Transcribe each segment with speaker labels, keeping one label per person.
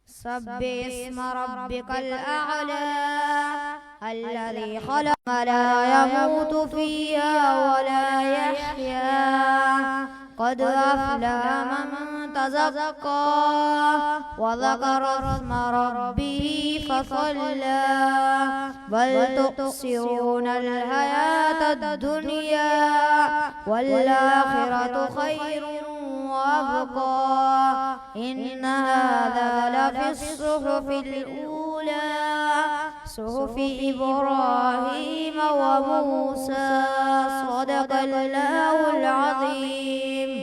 Speaker 1: سبح اسم ربك الأعلى الذي خلق لا يموت فيها ولا يحيا قد أفلح من تزكى وذكر اسم ربه فصلى بل تؤثرون الحياة الدنيا والآخرة خير وأبقى إن هذا لفي الصحف الأولى صحف إبراهيم وموسى صدق الله العظيم.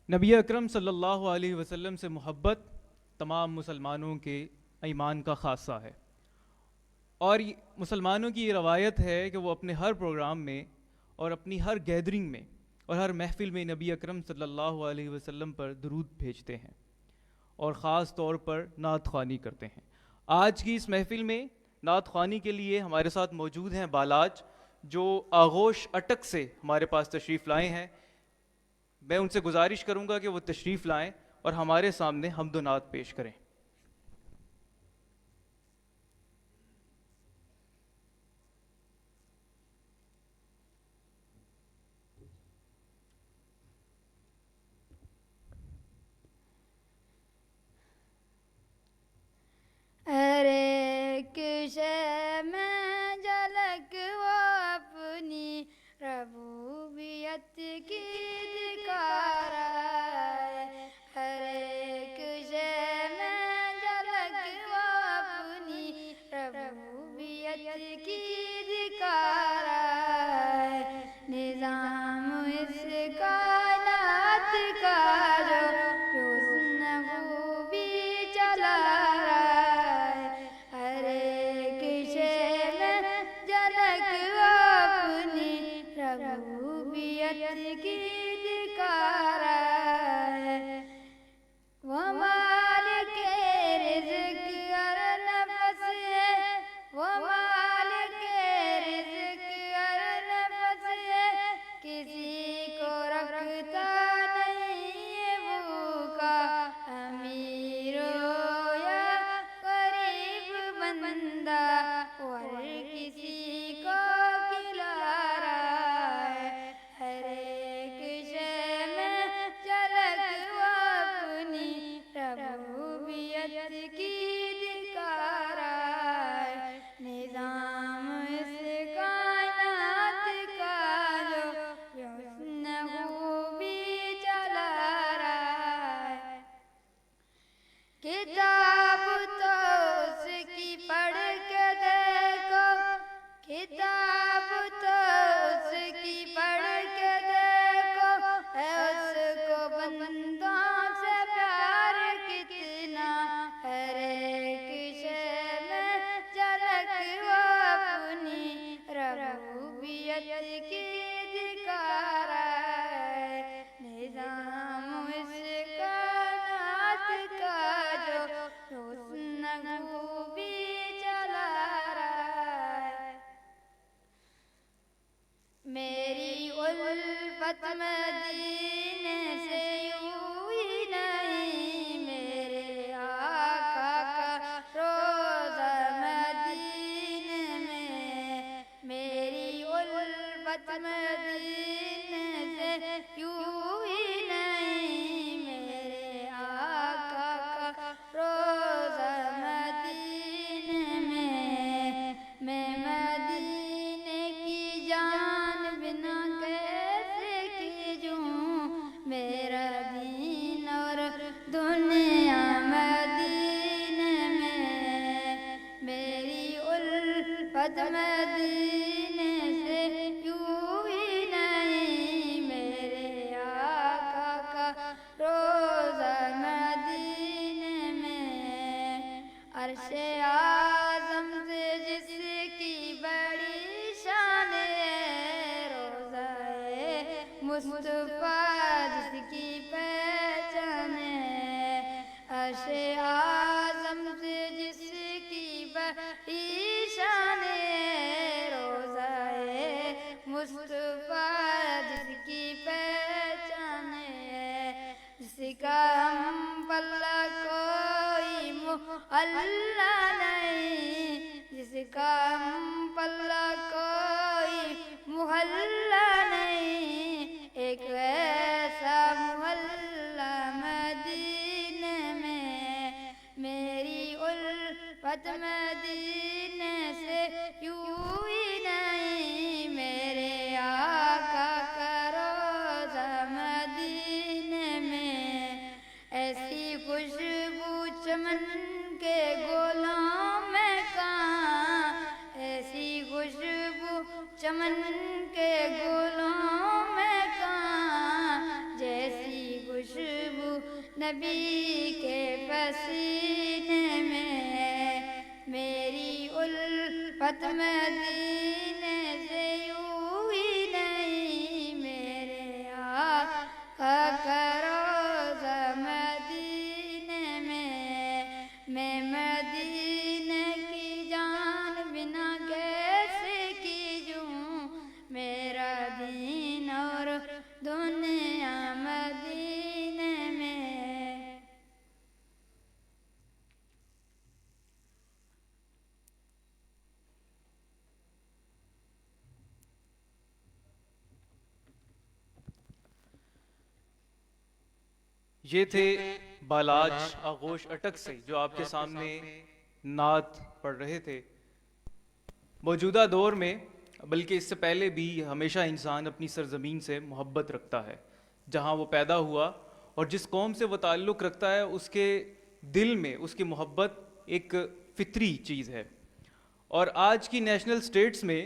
Speaker 2: نبی اکرم صلی اللہ علیہ وسلم سے محبت تمام مسلمانوں کے ایمان کا خاصہ ہے، اور مسلمانوں کی یہ روایت ہے کہ وہ اپنے ہر پروگرام میں اور اپنی ہر گیدرنگ میں اور ہر محفل میں نبی اکرم صلی اللہ علیہ وسلم پر درود بھیجتے ہیں اور خاص طور پر نعت خوانی کرتے ہیں۔ آج کی اس محفل میں نعت خوانی کے لیے ہمارے ساتھ موجود ہیں بالاج، جو آغوش اٹک سے ہمارے پاس تشریف لائے ہیں۔ میں ان سے گزارش کروں گا کہ وہ تشریف لائیں اور ہمارے سامنے حمد و نعت پیش کریں۔
Speaker 1: ہر ایک شے میں جھلک وہ اپنی ربوبیت کی دکھا رہا ہے، ہر ایک شے میں جھلک وہ اپنی ربوبیت کی دکھا رہا ہے، نظام اس کائنات کا جو حسن خوبی چلا رہا ہے، ہر ایک شے میں جھلک وہ اپنی ربوبیت کی دکھا رہا ہے، وہ مالک رزق ہر نفس ہے، وہ مالک رزق ہر نفس ہے، کسی کو رکھتا نہیں ہے بھوکا، امیر ہو یا غریب بندہ اور کسی کو کھلا رہا ہے، ہر ایک شے میں جھلک وہ اپنی ربوبیت کی دکھا رہا ہے، نظام اس کائنات کا جو حسن خوبی چلا رہا ہے، کتاب تو اس کی پڑھ کے دیکھو، کتاب تو اس کی پڑھ کے دیکھو، ہے اس کو بندوں سے پیار کتنا، ہر ایک شے میں جھلک وہ اپنی ربوبیت کی دکھا رہا ہے، نظام اس کائنات کا جو حسن خوبی چلا رہا ہے، میری الفت مدینے سے یوں ہی نہیں، میرے آقا کا روضہ مدینے میں، میری الفت مدینے سے یوں ہی نہیں، میرے آقا کا روضہ مدینے میں مدینے کی جان بنا کیسے کیجوں، میرا دین اور دنیا مدینے میں، میری الفت مدینے سے یوں ہی نہیں، میرے آقا کا روضہ مدینے میں، عرش اعظم سے جس کی بڑی شان ہے، روضہ مصطفیٰ جس کی پہچان ہے، عرش اعظم سے جس کی بڑی شان ہے، روزہ مصطفیٰ جس کی پہچان ہے، جس کا ہم پلہ کوئی محلہ نہیں، جس کا ہم پلہ کوئی محلہ نہیں، ایک ایسا محلہ مدینے میں، میری الفت مدینے سے یوں ہی نہیں، میرے آقا کا روضہ مدینے میں، ایسی خوشبو چمن کے گلوں میں کہاں، ایسی خوشبو چمن کے گلوں میں کہاں، جیسی خوشبو نبی کے پسینے میں، میری الفت مدینے سے یوں ہی نہیں، میرے آقا کا روضہ مدینے میں مدینے کی جان بنا کیسے کیجوں، میرا دین اور دنیا مدینے میں۔
Speaker 2: یہ تھے بالاج آغوش اٹک سے جو آپ کے سامنے نعت پڑھ رہے تھے۔ موجودہ دور میں بلکہ اس سے پہلے بھی ہمیشہ انسان اپنی سرزمین سے محبت رکھتا ہے، جہاں وہ پیدا ہوا اور جس قوم سے وہ تعلق رکھتا ہے اس کے دل میں اس کی محبت ایک فطری چیز ہے۔ اور آج کی نیشنل سٹیٹس میں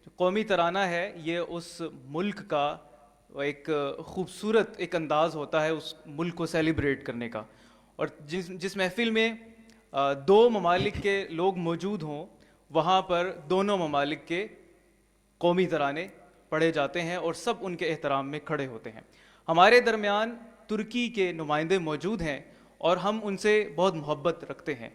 Speaker 2: جو قومی ترانہ ہے یہ اس ملک کا ایک خوبصورت ایک انداز ہوتا ہے اس ملک کو سیلیبریٹ کرنے کا، اور جس محفل میں دو ممالک کے لوگ موجود ہوں وہاں پر دونوں ممالک کے قومی ترانے پڑھے جاتے ہیں اور سب ان کے احترام میں کھڑے ہوتے ہیں۔ ہمارے درمیان ترکی کے نمائندے موجود ہیں اور ہم ان سے بہت محبت رکھتے ہیں۔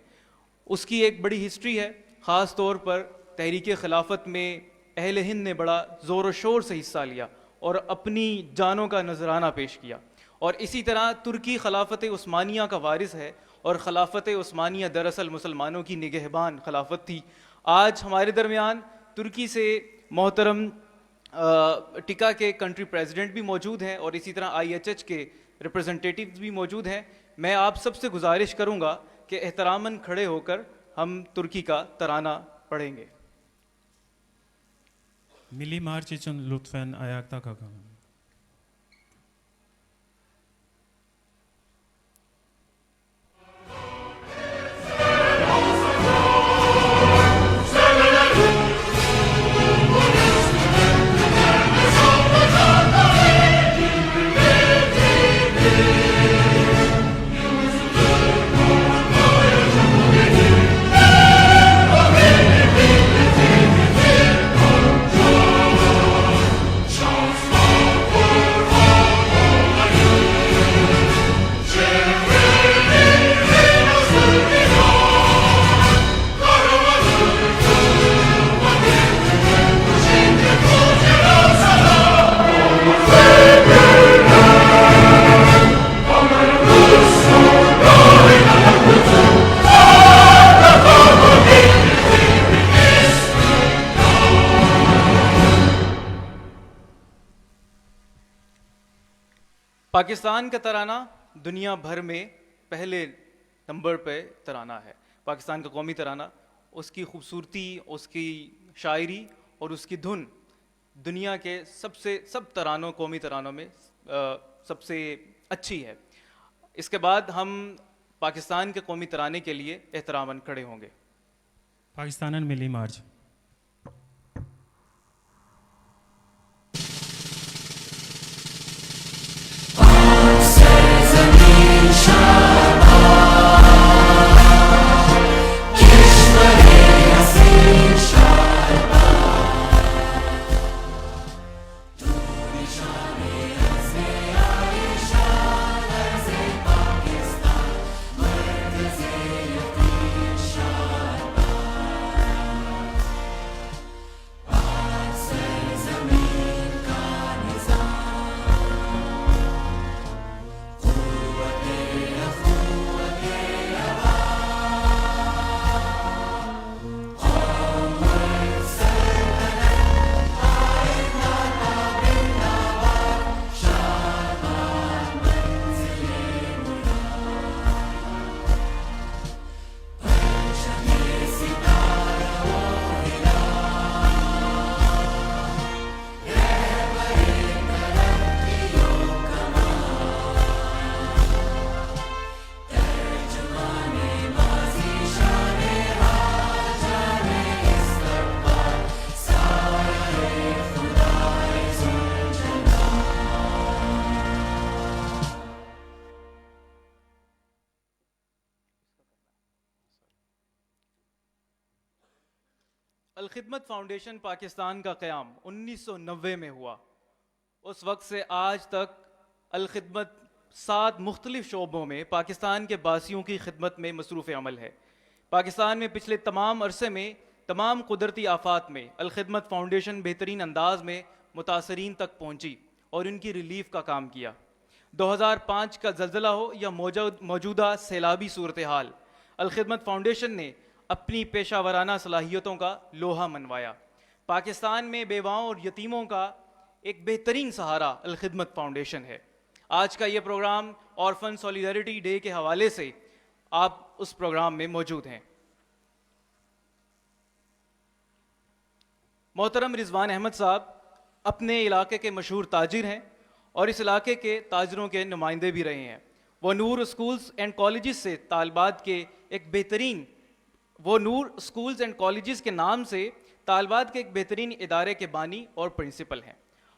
Speaker 2: اس کی ایک بڑی ہسٹری ہے، خاص طور پر تحریک خلافت میں اہل ہند نے بڑا زور و شور سے حصہ لیا اور اپنی جانوں کا نذرانہ پیش کیا، اور اسی طرح ترکی خلافت عثمانیہ کا وارث ہے، اور خلافت عثمانیہ دراصل مسلمانوں کی نگہبان خلافت تھی۔ آج ہمارے درمیان ترکی سے محترم ٹکا کے کنٹری پریزیڈنٹ بھی موجود ہیں اور اسی طرح IHH کے ریپرزنٹیٹیوز بھی موجود ہیں۔ میں آپ سب سے گزارش کروں گا کہ احتراماً کھڑے ہو کر ہم ترکی کا ترانہ پڑھیں گے۔
Speaker 3: Milli Marş için lütfen ayakta kalkalım.
Speaker 2: Pakistan کا ترانہ دنیا بھر میں پہلے نمبر پہ ترانہ ہے۔ پاکستان کا قومی ترانہ، اس کی خوبصورتی، اس کی شاعری اور اس کی دھن دنیا کے سب ترانوں قومی ترانوں میں سب سے اچھی ہے۔ اس کے بعد ہم پاکستان کے قومی ترانے کے لیے احتراماً کھڑے ہوں گے۔
Speaker 3: Pakistan'ın Milli Marşı.
Speaker 4: Pakistan
Speaker 2: Alkhidmat foundation Pakistan کا قیام 1990 میں ہوا. اس وقت سے آج تک الخدمت 7 مختلف شعبوں میں پاکستان کے باسیوں کی خدمت میں مصروف عمل ہے. پاکستان میں پچھلے تمام عرصے میں تمام قدرتی آفات میں الخدمت فاؤنڈیشن بہترین انداز میں متاثرین تک پہنچی اور ان کی ریلیف کا کام کیا. 2005 کا زلزلہ ہو یا موجودہ سیلابی صورتحال، الخدمت فاؤنڈیشن نے اپنی پیشہ ورانہ صلاحیتوں کا لوہا منوایا. پاکستان میں بیواؤں اور یتیموں کا ایک بہترین سہارا الخدمت فاؤنڈیشن ہے. آج کا یہ پروگرام آرفن سولیڈیرٹی ڈے کے حوالے سے آپ اس پروگرام میں موجود ہیں. محترم رضوان احمد صاحب اپنے علاقے کے مشہور تاجر ہیں اور اس علاقے کے تاجروں کے نمائندے بھی رہے ہیں. وہ نور اسکولز اینڈ کالجز سے طالبات کے ایک بہترین نور اسکولز اینڈ کالجز کے نام سے طالبات کے ایک بہترین ادارے کے بانی اور پرنسپل ہیں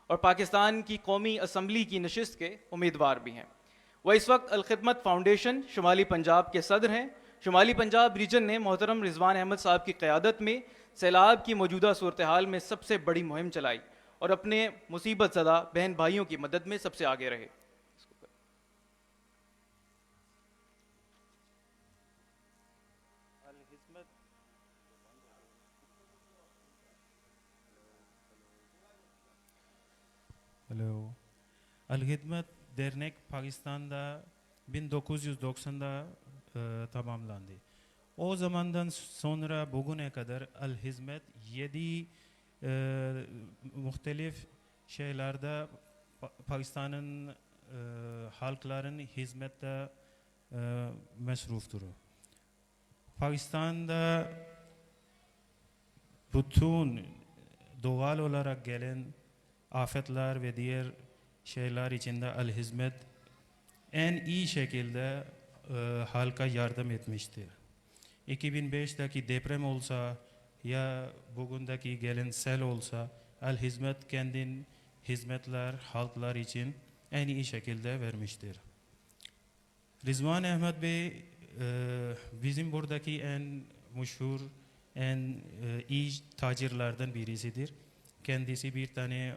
Speaker 2: اور پاکستان کی قومی اسمبلی کی نشست کے امیدوار بھی ہیں. وہ اس وقت الخدمت فاؤنڈیشن شمالی پنجاب کے صدر ہیں. شمالی پنجاب ریجن نے محترم رضوان احمد صاحب کی قیادت میں سیلاب کی موجودہ صورتحال میں سب سے بڑی مہم چلائی اور اپنے مصیبت زدہ بہن بھائیوں کی مدد میں سب سے آگے رہے.
Speaker 3: Hello. Al-Hidmet Dernek Pakistan'da 1990'da tamamlandı. O zamandan sonra bugüne kadar Al-Hizmet 7 muhtelif şeylerde Pakistan'ın halkların hizmette mesruftur. Pakistan'da bütün doğal olarak gelen afetler ve diğer şeyler içinde Al-Hizmet en iyi şekilde halka yardım etmiştir. 2005'teki deprem olsa ya bugündeki gelen sel olsa Al-Hizmet kendin hizmetler halklar için en iyi şekilde vermiştir. Rızvan Ahmet Bey bizim buradaki en meşhur, en iyi tacirlerden birisidir. Kendisi bir tane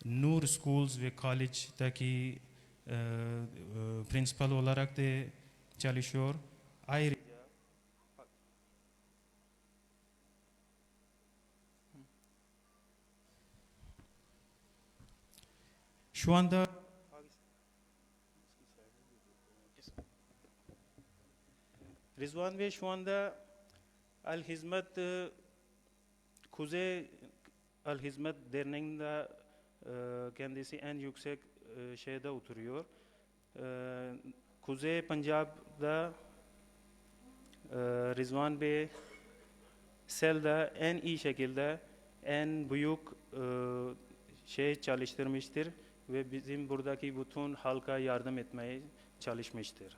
Speaker 3: Nur Schools ve College'daki principal olarak da çalışıyor. Ayrıca şu anda Rızvan Bey şu anda Al-Hizmet Kuzey Al-Hizmet Derneği'nde kendisi en yüksek şeyde oturuyor. Kuzey Punjab'da Rızvan Bey Sel'de en iyi şekilde en büyük şey çalıştırmıştır ve bizim buradaki bütün halka yardım etmeye çalışmıştır.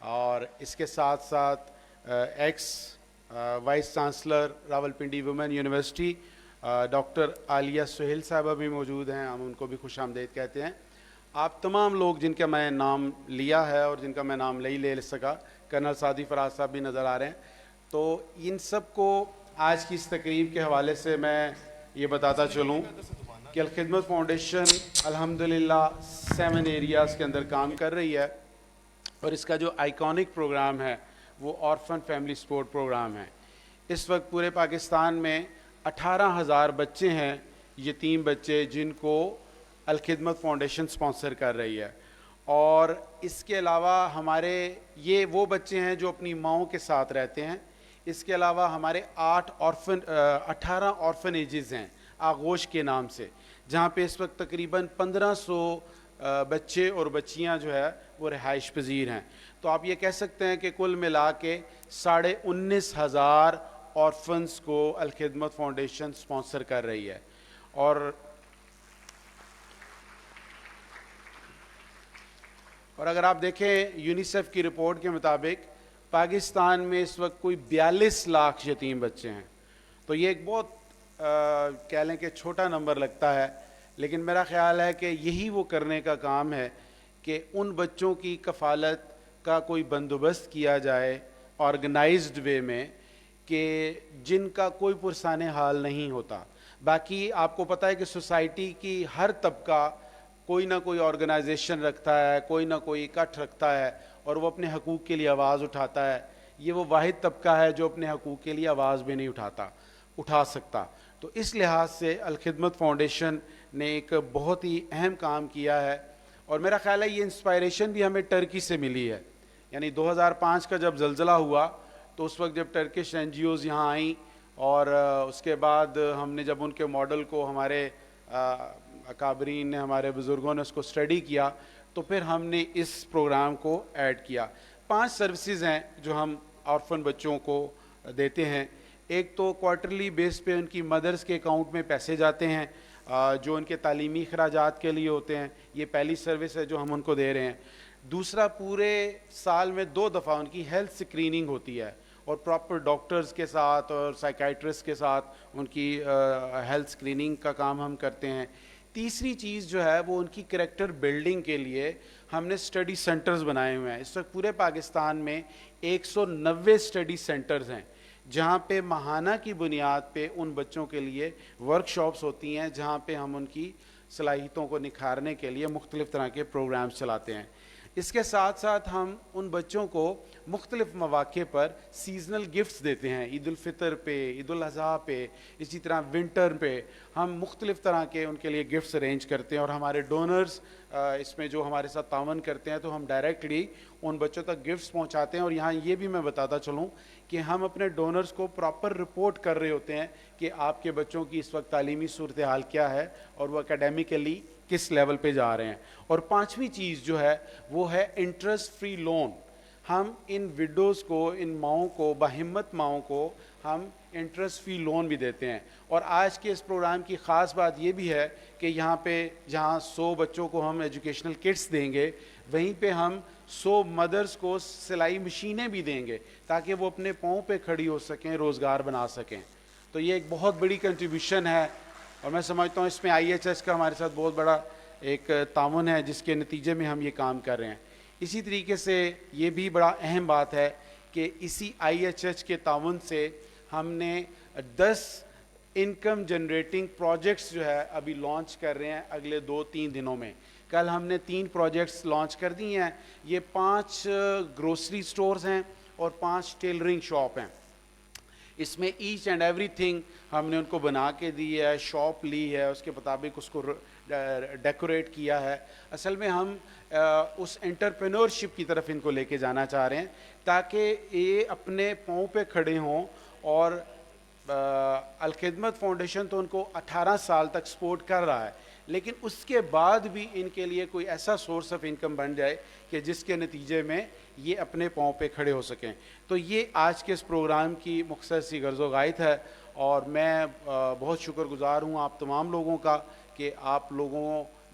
Speaker 4: اور اس کے ساتھ ساتھ ex vice chancellor Rawalpindi women university doctor Aliya Sohail صاحبہ بھی موجود ہیں, ہم ان کو بھی خوش آمدید کہتے ہیں. آپ تمام لوگ جن کا میں نام لیا ہے اور جن کا میں نام نہیں لے سکا, کرنل سعدی فراز صاحب بھی نظر آ رہے ہیں, تو ان سب کو آج کی اس تقریب کے حوالے سے میں یہ بتاتا چلوں کہ الخدمت فاؤنڈیشن الحمدللہ 7 ایریاز کے اندر کام کر رہی ہے, اور اس کا جو آئیکونک پروگرام ہے وہ آرفن فیملی سپورٹ پروگرام ہے. اس وقت پورے پاکستان میں 18,000 بچے ہیں, یتیم بچے, جن کو الخدمت فاؤنڈیشن سپانسر کر رہی ہے. اور اس کے علاوہ ہمارے یہ وہ بچے ہیں جو اپنی ماؤں کے ساتھ رہتے ہیں. اس کے علاوہ ہمارے 18 آرفنیجز ہیں آغوش کے نام سے, جہاں پہ اس وقت تقریباً 1500 بچے اور بچیاں جو ہے وہ رہائش پذیر ہیں. تو آپ یہ کہہ سکتے ہیں کہ کل ملا کے 19,500 آرفنس کو الخدمت فاؤنڈیشن سپانسر کر رہی ہے. اور اگر آپ دیکھیں یونیسیف کی رپورٹ کے مطابق پاکستان میں اس وقت کوئی 42 لاکھ یتیم بچے ہیں. تو یہ ایک بہت کہہ لیں کہ چھوٹا نمبر لگتا ہے, لیکن میرا خیال ہے کہ یہی وہ کرنے کا کام ہے کہ ان بچوں کی کفالت کا کوئی بندوبست کیا جائے آرگنائزڈ وے میں, کہ جن کا کوئی پرسان حال نہیں ہوتا. باقی آپ کو پتہ ہے کہ سوسائٹی کی ہر طبقہ کوئی نہ کوئی آرگنائزیشن رکھتا ہے, کوئی نہ کوئی اکٹھ رکھتا ہے, اور وہ اپنے حقوق کے لیے آواز اٹھاتا ہے. یہ وہ واحد طبقہ ہے جو اپنے حقوق کے لیے آواز بھی نہیں اٹھا سکتا. تو اس لحاظ سے الخدمت فاؤنڈیشن نے ایک بہت ہی اہم کام کیا ہے, اور میرا خیال ہے یہ انسپائریشن بھی ہمیں ٹرکی سے ملی ہے. یعنی 2005 کا جب زلزلہ ہوا تو اس وقت جب ٹرکش NGOs یہاں آئیں, اور اس کے بعد ہم نے جب ان کے ماڈل کو ہمارے اکابرین نے, ہمارے بزرگوں نے اس کو اسٹڈی کیا, تو پھر ہم نے اس پروگرام کو ایڈ کیا. 5 سروسز ہیں جو ہم آرفن بچوں کو دیتے ہیں. ایک تو کوارٹرلی بیس پہ ان کی مدرس کے اکاؤنٹ میں پیسے جاتے ہیں جو ان کے تعلیمی اخراجات کے لیے ہوتے ہیں. یہ پہلی سروس ہے جو ہم ان کو دے رہے ہیں. دوسرا, پورے سال میں 2 دفعہ ان کی ہیلتھ اسکریننگ ہوتی ہے, اور پراپر ڈاکٹرز کے ساتھ اور سائیکائٹرسٹ کے ساتھ ان کی ہیلتھ اسکریننگ کا کام ہم کرتے ہیں. تیسری چیز جو ہے وہ ان کی کریکٹر بلڈنگ کے لیے ہم نے اسٹڈی سینٹرز بنائے ہوئے ہیں. اس وقت پورے پاکستان میں 190 اسٹڈی سینٹرز ہیں, جہاں پہ ماہانہ کی بنیاد پہ ان بچوں کے لیے ورک شاپس ہوتی ہیں, جہاں پہ ہم ان کی صلاحیتوں کو نکھارنے کے لیے مختلف طرح کے پروگرامز چلاتے ہیں. اس کے ساتھ ساتھ ہم ان بچوں کو مختلف مواقع پر سیزنل گفٹس دیتے ہیں. عید الفطر پہ, عید الاضحیٰ پہ, اسی طرح ونٹر پہ ہم مختلف طرح کے ان کے لیے گفٹس ارینج کرتے ہیں, اور ہمارے ڈونرز اس میں جو ہمارے ساتھ تعاون کرتے ہیں, تو ہم ڈائریکٹلی ان بچوں تک گفٹس پہنچاتے ہیں. اور یہاں یہ بھی میں بتاتا چلوں کہ ہم اپنے ڈونرز کو پراپر رپورٹ کر رہے ہوتے ہیں کہ آپ کے بچوں کی اس وقت تعلیمی صورتحال کیا ہے, اور وہ اکیڈیمکلی کس لیول پہ جا رہے ہیں. اور 5ویں چیز جو ہے وہ ہے انٹرسٹ فری لون. ہم ان وڈوز کو, ان ماؤں کو, باہمت ماؤں کو ہم انٹرسٹ فری لون بھی دیتے ہیں. اور آج کے اس پروگرام کی خاص بات یہ بھی ہے کہ یہاں پہ جہاں 100 بچوں کو ہم ایجوکیشنل کٹس دیں گے, وہیں پہ ہم 100 مدرز کو سلائی مشینیں بھی دیں گے, تاکہ وہ اپنے پاؤں پہ کھڑی ہو سکیں, روزگار بنا سکیں. تو یہ ایک بہت بڑی کنٹریبیوشن ہے, اور میں سمجھتا ہوں اس میں IHH کا ہمارے ساتھ بہت بڑا ایک تعاون ہے, جس کے نتیجے میں ہم یہ کام کر رہے ہیں. اسی طریقے سے یہ بھی بڑا اہم بات ہے کہ اسی IHH کے تعاون سے ہم نے 10 انکم جنریٹنگ پروجیکٹس جو ہے ابھی لانچ کر رہے ہیں اگلے 2-3 دنوں میں. کل ہم نے 3 پروجیکٹس لانچ کر دی ہیں. یہ 5 گروسری سٹورز ہیں اور 5 ٹیلرنگ شاپ ہیں. اس میں ایچ اینڈ ایوری تھنگ ہم نے ان کو بنا کے دی ہے, شاپ لی ہے, اس کے مطابق اس کو ڈیکوریٹ کیا ہے. اصل میں ہم اس انٹرپرینورشپ کی طرف ان کو لے کے جانا چاہ رہے ہیں, تاکہ یہ اپنے پاؤں پہ کھڑے ہوں. اور الخدمت فاؤنڈیشن تو ان کو 18 سال تک سپورٹ کر رہا ہے, لیکن اس کے بعد بھی ان کے لیے کوئی ایسا سورس آف انکم بن جائے کہ جس کے نتیجے میں یہ اپنے پاؤں پہ کھڑے ہو سکیں. تو یہ آج کے اس پروگرام کی مختصر سی غرض و غایت ہے, اور میں بہت شکر گزار ہوں آپ تمام لوگوں کا کہ آپ لوگوں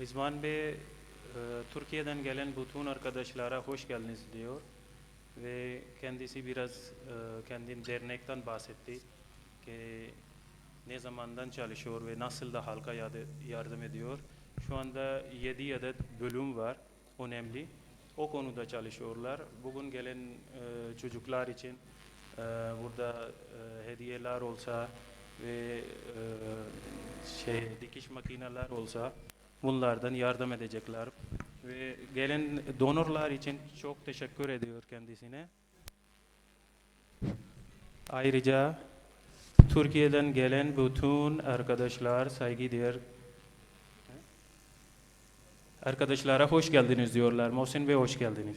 Speaker 3: Rizvan Bey Türkiye'den gelen bütün arkadaşlara hoş geldiniz diyor ve kendisi biraz kendi dernekten bahsetti ki ne zamandan çalışıyor ve nasıl da halka yardım ediyor. Şu anda 7 adet bölüm var, önemli. O konuda çalışıyorlar. Bugün gelen çocuklar için burada hediyeler olsa ve dikiş makineler olsa bunlardan yardım edecekler. Ve gelen donorlar için çok teşekkür ediyor kendisine. Ayrıca Türkiye'den gelen bütün arkadaşlar, saygıdeğer arkadaşlara hoş geldiniz diyorlar. Muhsin Bey hoş geldiniz.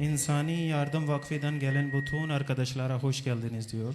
Speaker 3: İnsani Yardım Vakfı'dan gelen bütün arkadaşlara hoş geldiniz diyor.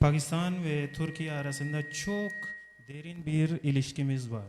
Speaker 3: Pakistan ve Türkiye arasında çok derin bir ilişkimiz var.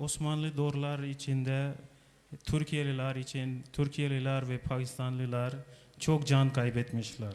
Speaker 3: Osmanlı doğrular içinde Türkiye'liler ve Pakistanlılar çok can kaybetmişler.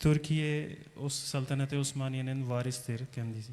Speaker 3: Türkiye Saltanat-ı Osmaniye'nin varistir kendisi.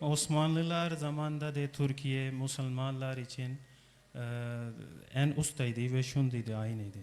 Speaker 3: Osmanlılar zamanında da Türkiye Müslümanlar için en ustaydı ve şundaydı, aynıydı.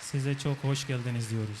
Speaker 3: size çok hoş geldiniz diyoruz.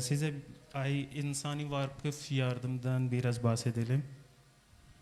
Speaker 3: Size insani vakıf yardımdan biraz bahsedelim.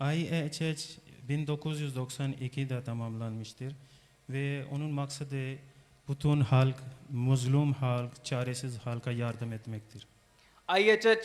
Speaker 3: IHH 1992'de tamamlanmıştır ve onun maksadı bütün halk, mazlum halk, çaresiz halka yardım etmektir.
Speaker 2: IHH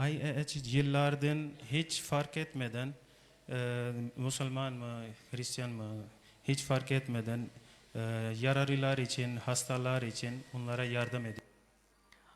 Speaker 3: IHH yıllardan hiç fark etmeden Müslüman mı, Hristiyan mı hiç fark etmeden yararlılar için, hastalar için onlara yardım ediyor.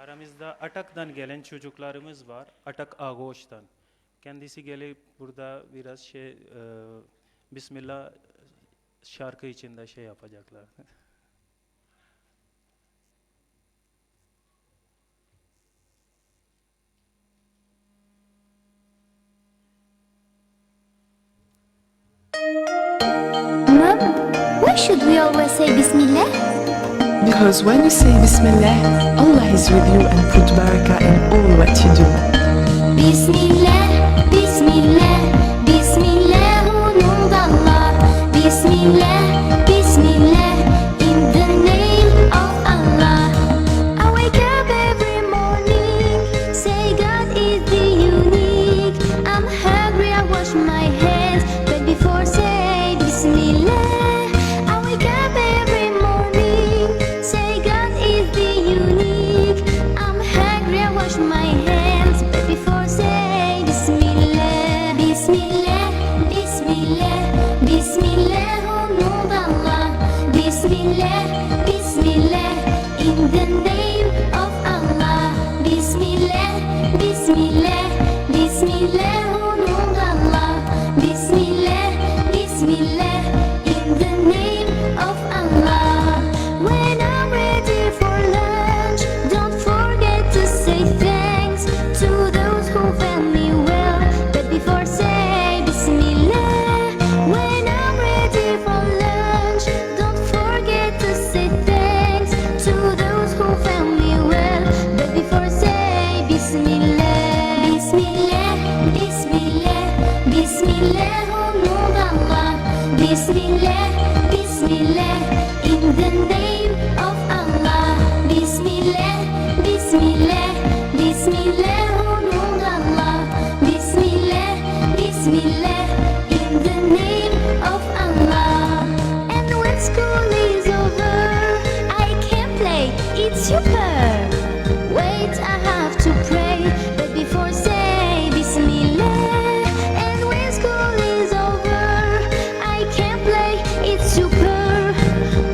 Speaker 3: Aramızda Atak'tan gelen çocuklarımız var. Atak Ağoş'tan. Kendisi gelip burada biraz Bismillah şarkı içinde yapacaklar.
Speaker 5: Mom, why should we always say Bismillah?
Speaker 6: Because when you say Bismillah, Allah is with you and put barakah in all what you do.
Speaker 5: Bismillah, Bismillah, Bismillah, o nom d'Allah. Bismillah, Bismillah, in the name of Allah. I wake up every morning, say God is the unique. I'm hungry, I wash my hands, but before say Bismillah. I wake up every morning, say God is the unique. I'm hungry, I wash my hands, but before say Bismillah. Bismillah, Bismillah, Bismillah, oh nom d'Allah. Bismillah, Bismillah, in the name of Allah. Bismillah, Bismillah, Bismillah, oh nom d'Allah. Bismillah, Bismillah, in the name of Allah. When I'm ready for lunch, don't forget to say thanks to those who fed me well. But before say Bismillah. When I'm ready for lunch, don't forget to say thanks to those who fed me well. But before say Bismillah. Bismillah, Bismillah, Bismillah, oh nom d'Allah. Bismillah, Bismillah, in the name of Allah. Bismillah, Bismillah, Bismillah, oh nom d'Allah. Bismillah, Bismillah, in the name of Allah. And when school is over, I can play, it's super. Wait, I have to pray, but before say Bismillah. And when school is over, I can play, it's super.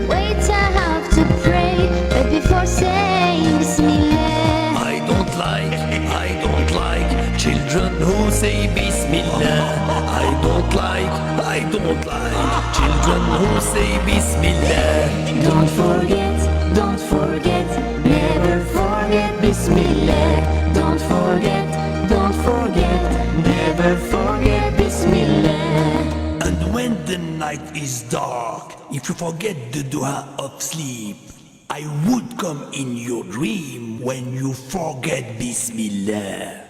Speaker 5: Wait, I have to pray, but before say Bismillah.
Speaker 7: I don't like children who say Bismillah. I don't like children who say Bismillah.
Speaker 5: Don't forget, never forget Bismillah. Don't forget, never forget Bismillah.
Speaker 7: And when the night is dark, if you forget the dua of sleep, I would come in your dream when you forget Bismillah.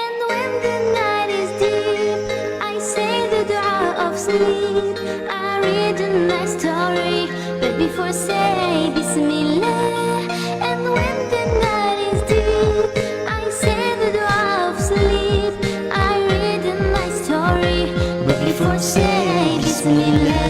Speaker 5: And when the night is deep, I say the dua of sleep. I read my story, but before say Bismillah. And when the night is deep, I say the dua of sleep. I read in my story, but before say Bismillah.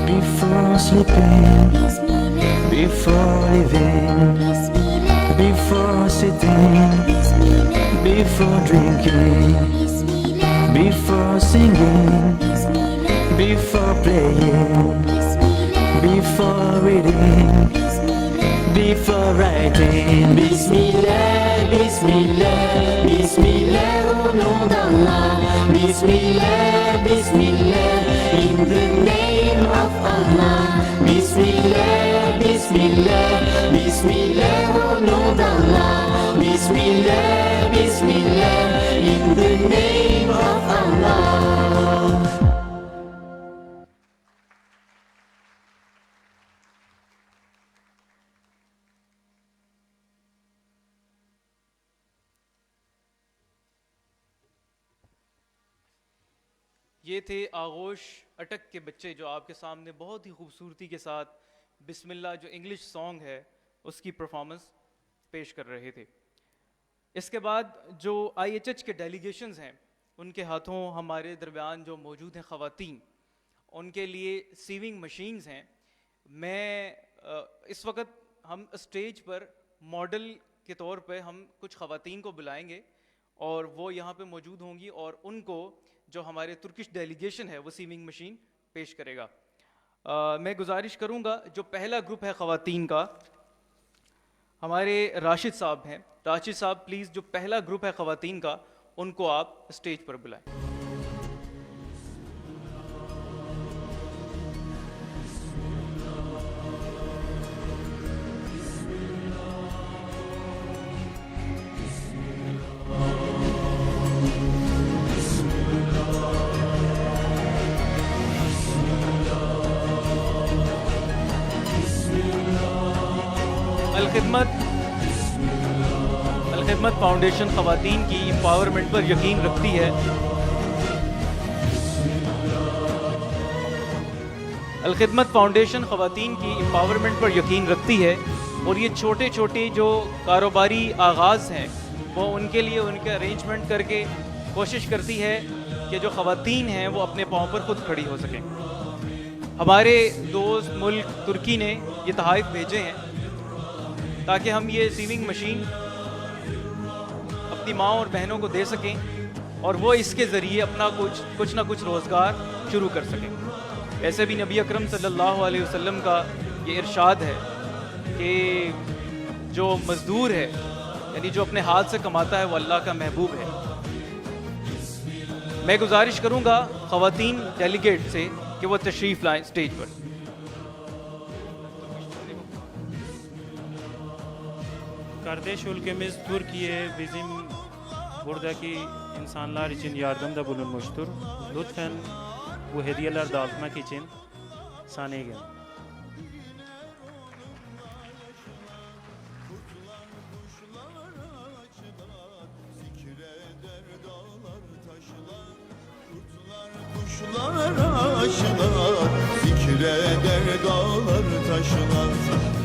Speaker 8: Before sleeping,
Speaker 5: Bismillah.
Speaker 8: before living,
Speaker 5: Bismillah.
Speaker 8: before sitting,
Speaker 5: Bismillah.
Speaker 8: before drinking,
Speaker 5: Bismillah.
Speaker 8: before singing,
Speaker 5: Bismillah.
Speaker 8: before playing,
Speaker 5: Bismillah.
Speaker 8: before reading,
Speaker 5: Bismillah.
Speaker 8: before writing. Bismillah, Bismillah, Bismillah, au nom d'Allah. Bismillah, Bismillah, in the name of Allah. Bismillah, Bismillah, Bismillah, au nom d'Allah. Bismillah, Bismillah, in the name of Allah.
Speaker 2: یہ تھے آغوش اٹک کے بچے جو آپ کے سامنے بہت ہی خوبصورتی کے ساتھ بسم اللہ جو انگلش سانگ ہے اس کی پرفارمنس پیش کر رہے تھے. اس کے بعد جو IHH کے ڈیلیگیشنز ہیں ان کے ہاتھوں ہمارے درمیان جو موجود ہیں خواتین, ان کے لیے سیونگ مشینز ہیں. میں اس وقت ہم اسٹیج پر ماڈل کے طور پہ ہم کچھ خواتین کو بلائیں گے اور وہ یہاں پہ موجود ہوں گی اور ان کو جو ہمارے ترکش ڈیلیگیشن ہے وہ سیونگ مشین پیش کرے گا. میں گزارش کروں گا جو پہلا گروپ ہے خواتین کا, ہمارے راشد صاحب ہیں. راشد صاحب پلیز جو پہلا گروپ ہے خواتین کا ان کو آپ اسٹیج پر بلائیں. الخدمت فاؤنڈیشن خواتین کی امپاورمنٹ پر یقین رکھتی ہے. الخدمت فاؤنڈیشن خواتین کی امپاورمنٹ پر یقین رکھتی ہے اور یہ چھوٹے چھوٹے جو کاروباری آغاز ہیں وہ ان کے لیے ان کے ارینجمنٹ کر کے کوشش کرتی ہے کہ جو خواتین ہیں وہ اپنے پاؤں پر خود کھڑی ہو سکیں. ہمارے دوست ملک ترکی نے یہ تحائف بھیجے ہیں تاکہ ہم یہ سیونگ مشین اپنی ماں اور بہنوں کو دے سکیں اور وہ اس کے ذریعے اپنا کچھ نہ کچھ روزگار شروع کر سکیں. ایسے بھی نبی اکرم صلی اللہ علیہ وسلم کا یہ ارشاد ہے کہ جو مزدور ہے یعنی جو اپنے ہاتھ سے کماتا ہے وہ اللہ کا محبوب ہے. میں گزارش کروں گا خواتین ڈیلیگیٹ سے کہ وہ تشریف لائیں اسٹیج پر.
Speaker 3: Kardeş ülkemiz Türkiye bizim buradaki insanlar için yardımda bulunmuştur. Lütfen bu hediyeler dağıtmak için sahneye gelin.
Speaker 9: Kuşlar aşılar, zikreder dağlar taşlar.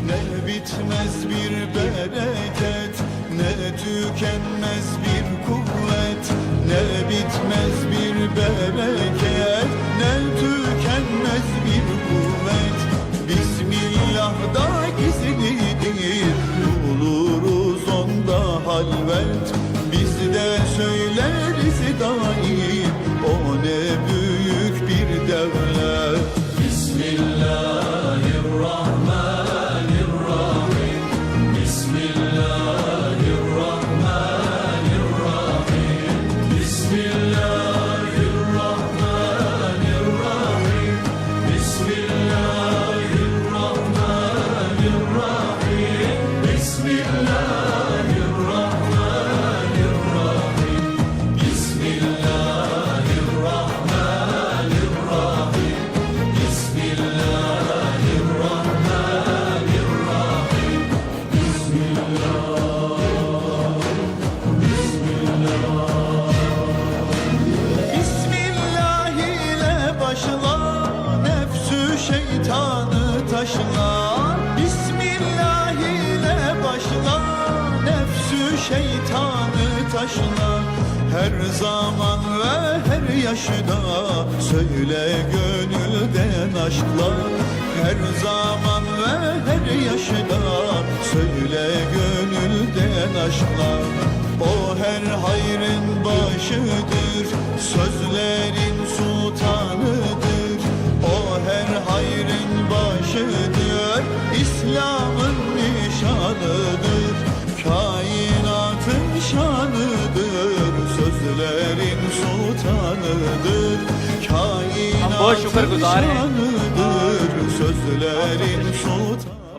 Speaker 9: Ne bitmez bir bereket, ne tükenmez bir kuvvet. Ne bitmez bir bereket, ne tükenmez bir kuvvet. Bismillah'da gizlidir, buluruz onda halvet. Biz de söyleriz daim, o ne büyük bir devlet. Bismillahirrahmanirrahim. Bismillahirrahmanirrahim. Bismillahirrahmanirrahim. şeytanı taşla. Bismillah ile başla, nefsü şeytanı taşla. Her zaman ve her yaşta söyle gönülden aşkla. Her zaman ve her yaşta söyle gönülden aşkla. O her hayrın başıdır, sözlerin sultanıdır. O her hayrın başıdır, İslam'ın nişanıdır. Kainatın şanıdır, sözlerin sultanıdır. Kainatın şanıdır, sözlerin sultanıdır.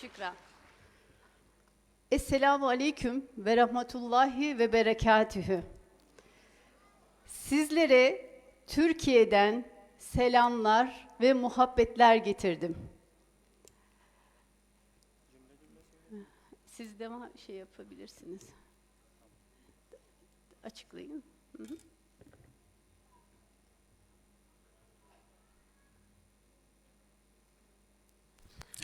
Speaker 10: Şükran. Esselamu Aleyküm ve Rahmetullahi ve Berekatühü. Sizlere Türkiye'den selamlar ve muhabbetler getirdim. Siz de şey yapabilirsiniz. Açıklayın. Hı hı.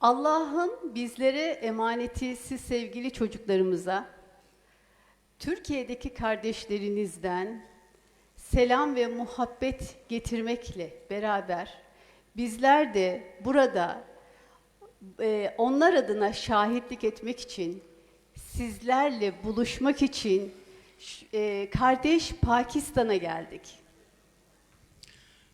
Speaker 10: Allah'ın bizlere emaneti siz sevgili çocuklarımıza, Türkiye'deki kardeşlerinizden selam ve muhabbet getirmekle beraber bizler de burada onlar adına şahitlik etmek için, sizlerle buluşmak için kardeş Pakistan'a geldik.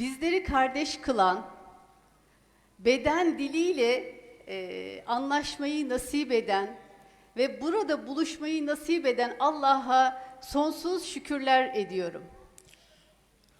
Speaker 10: Bizleri kardeş kılan, beden diliyle anlaşmayı nasip eden ve burada buluşmayı nasip eden Allah'a sonsuz şükürler ediyorum.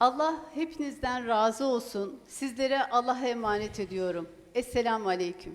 Speaker 10: Allah hepinizden razı olsun. Sizlere Allah'a emanet ediyorum. Esselamu Aleyküm.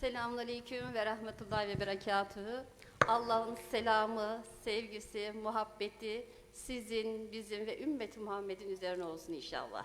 Speaker 11: Selamünaleyküm ve rahmetullahi ve berekatühü. Allah'ın selamı, sevgisi, muhabbeti sizin, bizim ve ümmeti Muhammed'in üzerine olsun inşallah.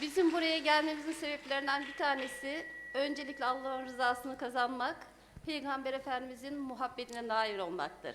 Speaker 11: Bizim buraya gelmemizin sebeplerinden bir tanesi öncelikle Allah'ın rızasını kazanmak, Peygamber Efendimizin muhabbetine nail olmaktır.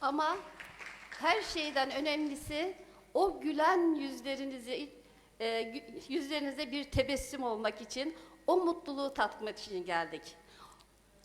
Speaker 11: Ama her şeyden önemlisi o gülen yüzlerinize bir tebessüm olmak için, o mutluluğu tatmak için geldik.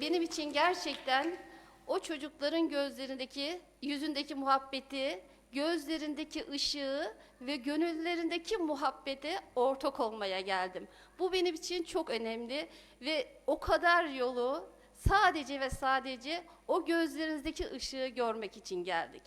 Speaker 11: Benim için gerçekten o çocukların yüzündeki muhabbeti, gözlerindeki ışığı ve gönüllerindeki muhabbete ortak olmaya geldim. Bu benim için çok önemli ve o kadar yolu sadece ve sadece o gözlerinizdeki ışığı görmek için geldik.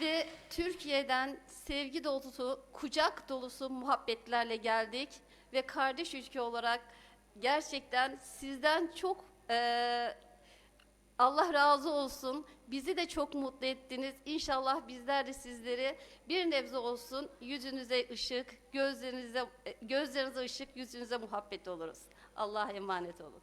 Speaker 11: Ve Türkiye'den sevgi dolusu, kucak dolusu muhabbetlerle geldik ve kardeş ülke olarak gerçekten sizden çok Allah razı olsun. Bizi de çok mutlu ettiniz. İnşallah bizler de sizleri bir nebze olsun yüzünüze ışık, gözlerinize ışık, yüzünüze muhabbet oluruz. Allah'a emanet olun.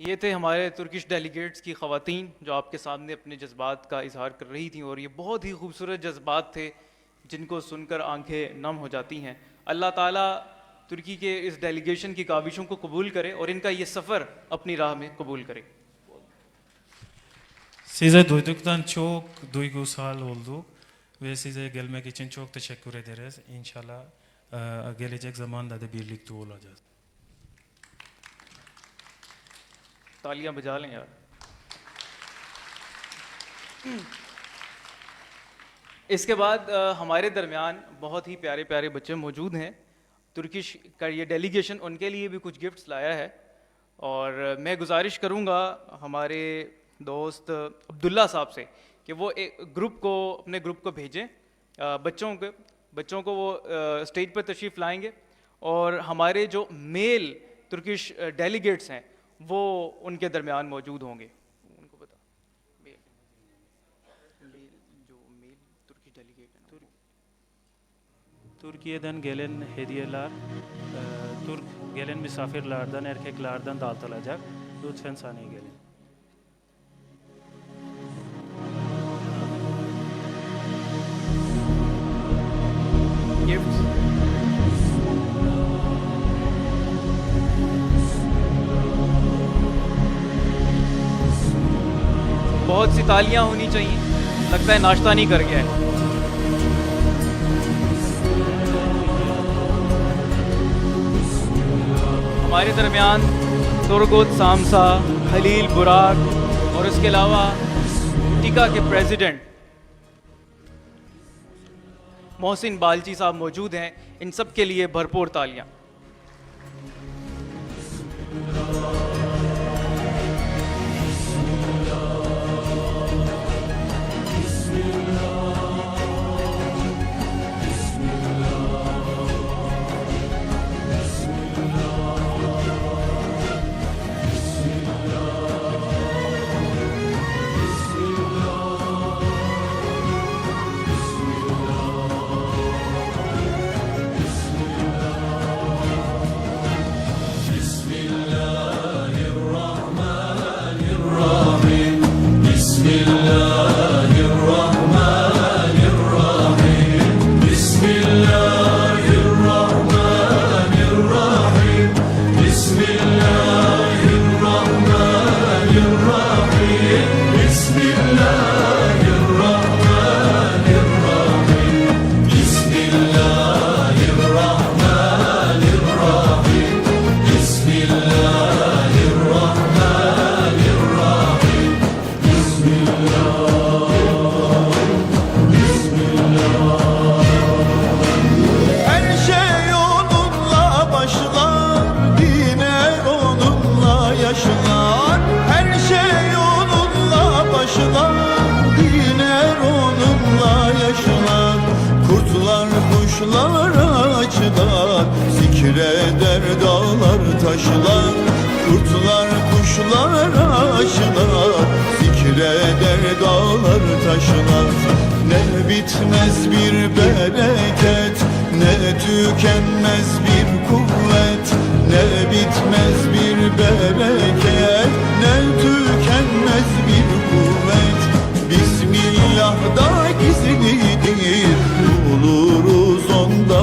Speaker 2: یہ تھے ہمارے Turkish delegates کی خواتین جو آپ کے سامنے اپنے جذبات کا اظہار کر رہی تھیں، اور یہ بہت ہی خوبصورت جذبات تھے جن کو سن کر آنکھیں نم ہو جاتی ہیں. اللہ تعالیٰ ترکی کے اس ڈیلیگیشن کی کاوشوں کو قبول کرے اور ان کا یہ سفر اپنی راہ میں قبول کرے.
Speaker 3: Size duyduktan çok duygusal olduk ve size gelmek için çok teşekkür ederiz. İnşallah gelecek zamanda da birlikte olacağız.
Speaker 2: تالیاں بجا لیں یار. اس کے بعد ہمارے درمیان بہت ہی پیارے پیارے بچے موجود ہیں. ترکش کا یہ ڈیلیگیشن ان کے لیے بھی کچھ گفٹس لایا ہے، اور میں گزارش کروں گا ہمارے دوست عبداللہ صاحب سے کہ وہ گروپ کو اپنے گروپ کو بھیجیں. بچوں کو وہ اسٹیج پر تشریف لائیں گے، اور ہمارے جو میل ترکش ڈیلیگیٹس ہیں وہ ان کے درمیان موجود hوں گے. ان کو بتا جو میل ترکی ڈیلیگیٹ ہیں
Speaker 3: Türkiye'den gelen hediyeler, gelen misafirlerden, erkeklerden dağıtılacak. Lütfen sahneye gelin.
Speaker 2: Gifts بہت سی تالیاں ہونی چاہیے. لگتا ہے ناشتہ نہیں کر گیا ہے. ہمارے درمیان ترگوت سامسا، خلیل براق اور اس کے علاوہ ٹیکا کے پریزیڈنٹ محسن بالچی صاحب موجود ہیں. ان سب کے لیے بھرپور تالیاں.
Speaker 9: Tükenmez bir kuvvet, ne bitmez bir bereket, ne tükenmez bir kuvvet. Bismillah'da gizlidir, buluruz onda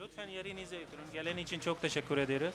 Speaker 3: Lütfen yerinize oturun. Gelen için çok teşekkür ederiz.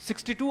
Speaker 2: 62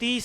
Speaker 2: 30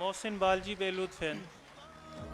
Speaker 3: Mohsin Balci Bey lütfen.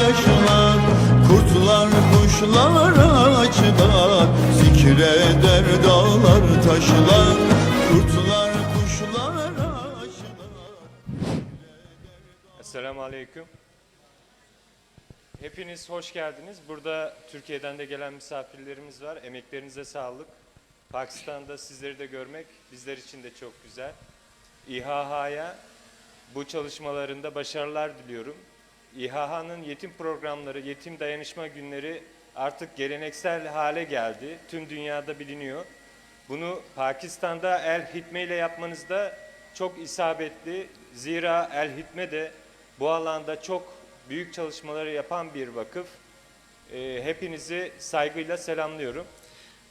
Speaker 9: Yaşlar, kurtlar kuşlar ağaçlar, zikreder dağlar taşlar, kurtlar kuşlar ağaçlar.
Speaker 12: Esselamu Aleyküm. Hepiniz hoş geldiniz. Burada Türkiye'den de gelen misafirlerimiz var. Emeklerinize sağlık. Pakistan'da sizleri de görmek bizler için de çok güzel. İHH'ya bu çalışmalarında başarılar diliyorum. İHH'nın yetim programları, yetim dayanışma günleri artık geleneksel hale geldi. Tüm dünyada biliniyor. Bunu Pakistan'da El Hitme ile yapmanız da çok isabetli. Zira El Hitme de bu alanda çok büyük çalışmaları yapan bir vakıf. Hepinizi saygıyla selamlıyorum.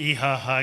Speaker 13: IHH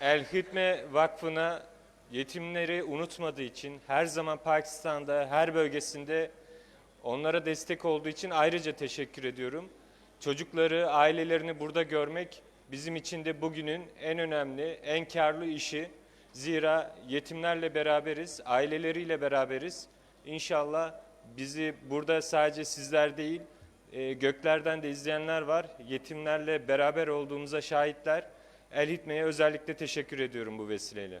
Speaker 12: El Hitme Vakfı'na yetimleri unutmadığı için, her zaman Pakistan'da, her bölgesinde onlara destek olduğu için ayrıca teşekkür ediyorum. Çocukları, ailelerini burada görmek bizim için de bugünün en önemli, en karlı işi. Zira yetimlerle beraberiz, aileleriyle beraberiz. İnşallah bizi burada sadece sizler değil, göklerden de izleyenler var. Yetimlerle beraber olduğumuza şahitler. El Hitme'ye özellikle teşekkür ediyorum bu vesileyle.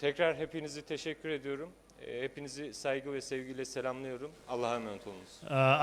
Speaker 12: Tekrar hepinizi teşekkür ediyorum. Hepinizi saygı ve sevgiyle selamlıyorum. Allah'a emanet olunuz.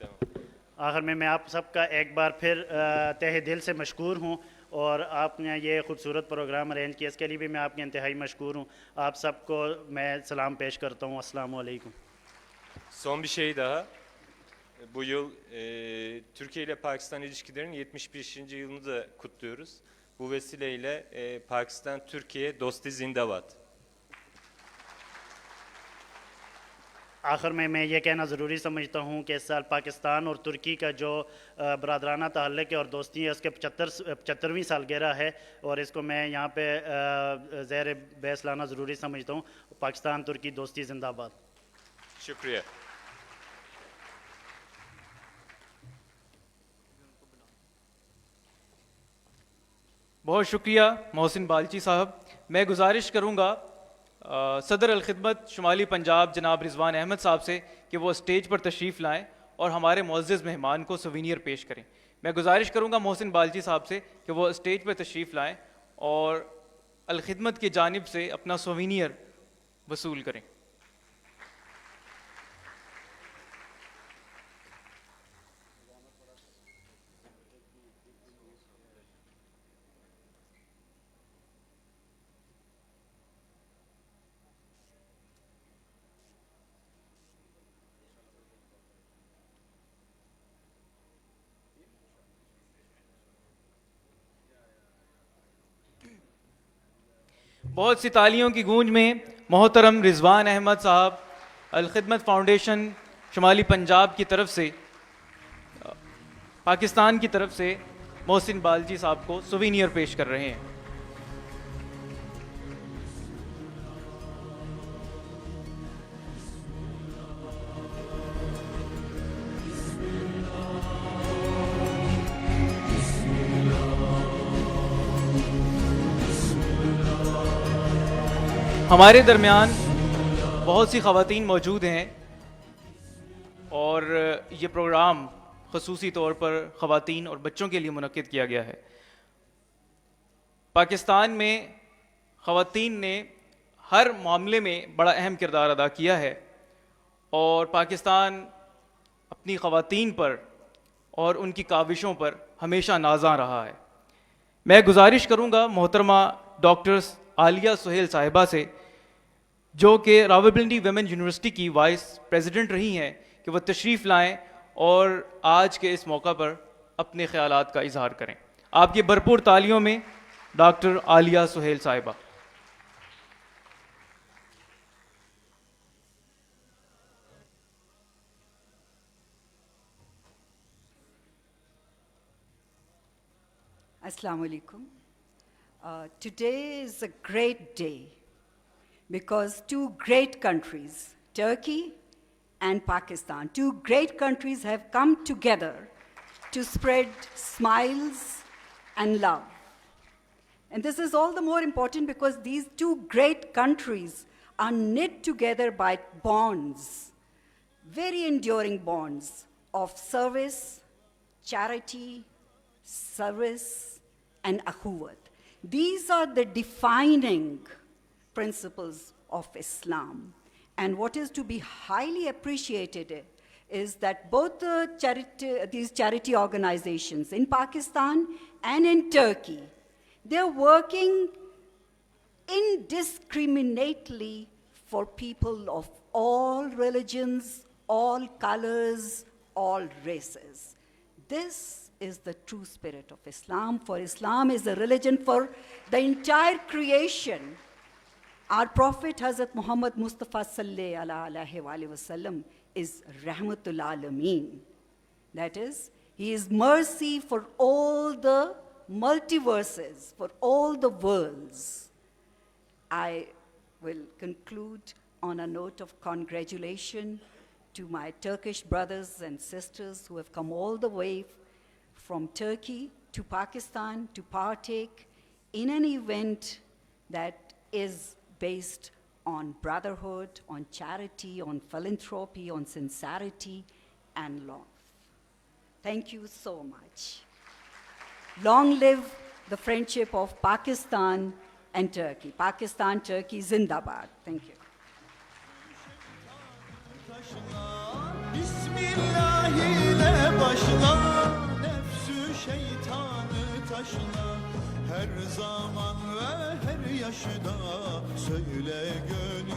Speaker 12: Devam.
Speaker 13: آخر میں آپ سب کا ایک بار پھر تہہ دل سے مشکور ہوں، اور آپ نے یہ خوبصورت پروگرام ارینج کیا، اس کے لیے بھی میں آپ کے انتہائی müşkür ہوں. آپ سب کو میں سلام پیش کرتا hوں. Esselamu Aleyküm.
Speaker 12: Son bir şey daha. Bu yıl Türkiye ile Pakistan ilişkilerinin 75. yılını da kutluyoruz. Bu vesileyle Pakistan-Türkiye Dosti Zindabad.
Speaker 13: آخر میں یہ کہنا ضروری سمجھتا ہوں کہ اس سال پاکستان اور ترکی کا جو برادرانہ تعلق ہے اور دوستی ہے، اس کے 75ویں سالگرہ ہے، اور اس کو میں یہاں پہ زیر بحث لانا ضروری سمجھتا ہوں. پاکستان ترکی دوستی زندہ باد.
Speaker 12: شکریہ.
Speaker 2: بہت شکریہ محسن بالچی صاحب. میں گزارش کروں گا صدر الخدمت شمالی پنجاب جناب رضوان احمد صاحب سے کہ وہ اسٹیج پر تشریف لائیں اور ہمارے معزز مہمان کو سوینئر پیش کریں. میں گزارش کروں گا محسن بالچی صاحب سے کہ وہ اسٹیج پر تشریف لائیں اور الخدمت کی جانب سے اپنا سوینئر وصول کریں. بہت سی تالیوں کی گونج میں محترم رضوان احمد صاحب الخدمت فاؤنڈیشن شمالی پنجاب کی طرف سے پاکستان کی طرف سے محسن بالچی صاحب کو سوینئر پیش کر رہے ہیں. ہمارے درمیان بہت سی خواتین موجود ہیں اور یہ پروگرام خصوصی طور پر خواتین اور بچوں کے لیے منعقد کیا گیا ہے. پاکستان میں خواتین نے ہر معاملے میں بڑا اہم کردار ادا کیا ہے اور پاکستان اپنی خواتین پر اور ان کی کاوشوں پر ہمیشہ نازاں رہا ہے. میں گزارش کروں گا محترمہ ڈاکٹر عالیہ سہیل صاحبہ سے، جو کہ راولپنڈی ویمن یونیورسٹی کی وائس پریزیڈنٹ رہی ہیں، کہ وہ تشریف لائیں اور آج کے اس موقع پر اپنے خیالات کا اظہار کریں. آپ کی بھرپور تالیوں میں ڈاکٹر عالیہ سہیل صاحبہ.
Speaker 14: Assalamu alaikum. Today is a great day because two great countries, Turkey and Pakistan, two great countries have come together to spread smiles and love. And this is all the more important because these two great countries are knit together by bonds, very enduring bonds of service, charity, service, and akhuwat. These are the defining principles of Islam. And what is to be highly appreciated is that both these charity organizations in Pakistan and in Turkey, they're working indiscriminately for people of all religions, all colors, all races. This is the true spirit of Islam, for Islam is a religion for the entire creation. Our Prophet Hazrat Muhammad Mustafa sallallahu alaihi wasallam is Rahmatul Alameen. That is, he is mercy for all the multiverses, for all the worlds. I will conclude on a note of congratulation to my Turkish brothers and sisters who have come all the way from Turkey to Pakistan to partake in an event that is based on brotherhood, on charity, on philanthropy, on sincerity and love. Thank you so much. Long live the friendship of Pakistan and Turkey. Pakistan, Turkey, Zindabad. Thank you.
Speaker 9: Bismillah ile taşla, nefsü şeytanı taşla. Her zaman ve her yaşta söyle gönül.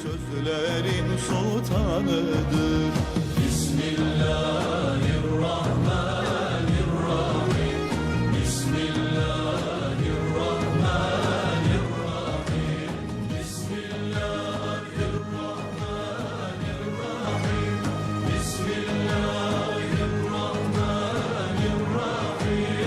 Speaker 9: Sözlerin sultanıdır. Bismillahirrahmanirrahim. Bismillahirrahmanirrahim. Bismillahirrahmanirrahim. Bismillahirrahmanirrahim.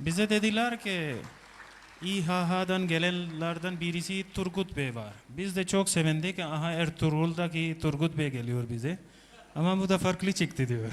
Speaker 15: Bize dediler ki İHH'dan gelenlerden birisi Turgut Bey var. Biz de çok sevindik. Aha Ertuğrul'daki Turgut Bey geliyor bize. Ama bu da farklı çıktı diyor.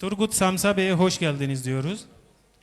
Speaker 15: Turgut Samsa Bey'e hoş geldiniz diyoruz.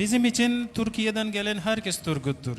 Speaker 15: Bizim için Türkiye'den gelen herkes Turgut'tur.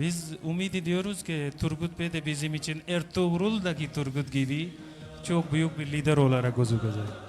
Speaker 15: Biz umut ediyoruz ki Turgut Bey de bizim için Ertuğrul'daki Turgut gibi çok büyük bir lider olarak gözükecek.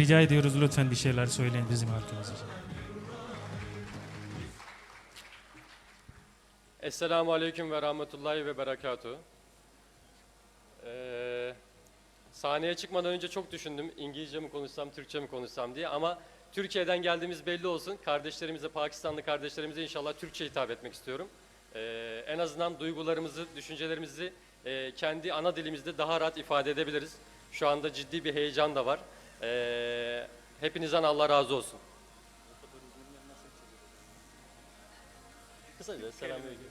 Speaker 15: Rica ediyoruz lütfen bir şeyler söyleyin bizim halkımız için.
Speaker 16: Esselamu Aleyküm ve Rahmetullahi ve Berekatuhu. Sahneye çıkmadan önce çok düşündüm. İngilizce mi konuşsam, Türkçe mi konuşsam diye. Ama Türkiye'den geldiğimiz belli olsun. Kardeşlerimize, Pakistanlı kardeşlerimize inşallah Türkçe hitap etmek istiyorum. En azından duygularımızı, düşüncelerimizi kendi ana dilimizde daha rahat ifade edebiliriz. Şu anda ciddi bir heyecan da var. Hepinizden Allah razı olsun. Kısaca selamünaleyküm.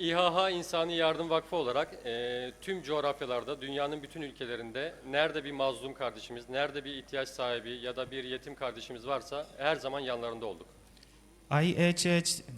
Speaker 16: İHH İnsani Yardım Vakfı olarak tüm coğrafyalarda, dünyanın bütün ülkelerinde nerede bir mazlum kardeşimiz, nerede bir ihtiyaç sahibi ya da bir yetim kardeşimiz varsa her zaman yanlarında olduk.
Speaker 15: IHH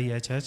Speaker 15: IHH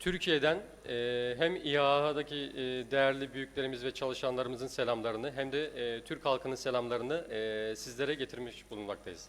Speaker 16: Türkiye'den hem İHH'daki değerli büyüklerimiz ve çalışanlarımızın selamlarını hem de Türk halkının selamlarını sizlere getirmiş bulunmaktayız.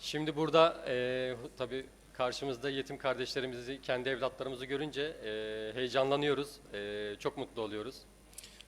Speaker 16: Şimdi burada tabii karşımızda yetim kardeşlerimizi, kendi evlatlarımızı görünce heyecanlanıyoruz, çok mutlu oluyoruz.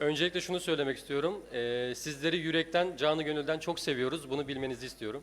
Speaker 16: Öncelikle şunu söylemek istiyorum. Sizleri yürekten, canı gönülden çok seviyoruz. Bunu bilmenizi istiyorum.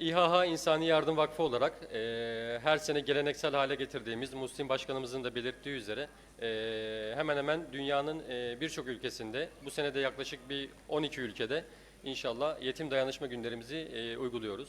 Speaker 16: İHA İnsani Yardım Vakfı olarak her sene geleneksel hale getirdiğimiz Muhsin Başkanımızın da belirttiği üzere hemen hemen dünyanın birçok ülkesinde, bu sene de yaklaşık bir 12 ülkede inşallah yetim dayanışma günlerimizi uyguluyoruz.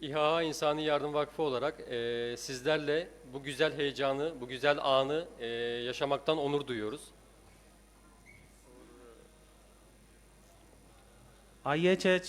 Speaker 16: İHA İnsani Yardım Vakfı olarak sizlerle bu güzel heyecanı, bu güzel anı yaşamaktan onur duyuyoruz.
Speaker 3: IHH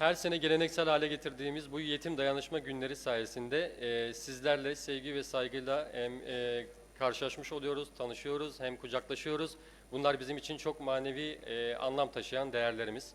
Speaker 16: Her sene geleneksel hale getirdiğimiz bu yetim dayanışma günleri sayesinde sizlerle sevgi ve saygıyla hem karşılaşmış oluyoruz, tanışıyoruz, hem kucaklaşıyoruz. Bunlar bizim için çok manevi anlam taşıyan değerlerimiz.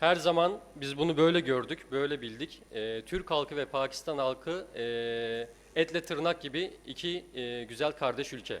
Speaker 16: Her zaman biz bunu böyle gördük, böyle bildik. Türk halkı ve Pakistan halkı etle tırnak gibi iki güzel kardeş ülke.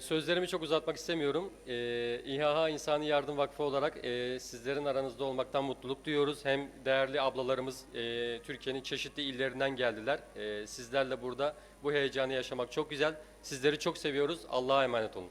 Speaker 16: Sözlerimi çok uzatmak istemiyorum. İHA İnsani Yardım Vakfı olarak sizlerin aranızda olmaktan mutluluk duyuyoruz. Hem değerli ablalarımız Türkiye'nin çeşitli illerinden geldiler. Sizlerle burada bu heyecanı yaşamak çok güzel. Sizleri çok seviyoruz. Allah'a emanet olun.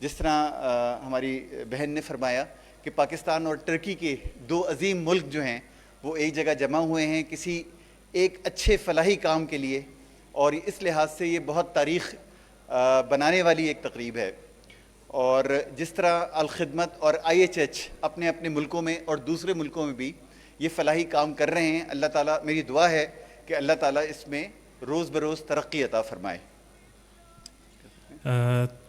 Speaker 17: جس طرح ہماری بہن نے فرمایا کہ پاکستان اور Turkey کے دو عظیم ملک جو ہیں وہ ایک جگہ جمع ہوئے ہیں کسی ایک اچھے فلاحی کام کے لیے، اور اس لحاظ سے یہ بہت تاریخ بنانے والی ایک تقریب ہے. اور جس طرح الخدمت اور IHH اپنے اپنے ملکوں میں اور دوسرے ملکوں میں بھی یہ فلاحی کام کر رہے ہیں، اللہ تعالیٰ، میری دعا ہے کہ اللہ تعالیٰ اس میں روز بروز ترقی عطا فرمائے.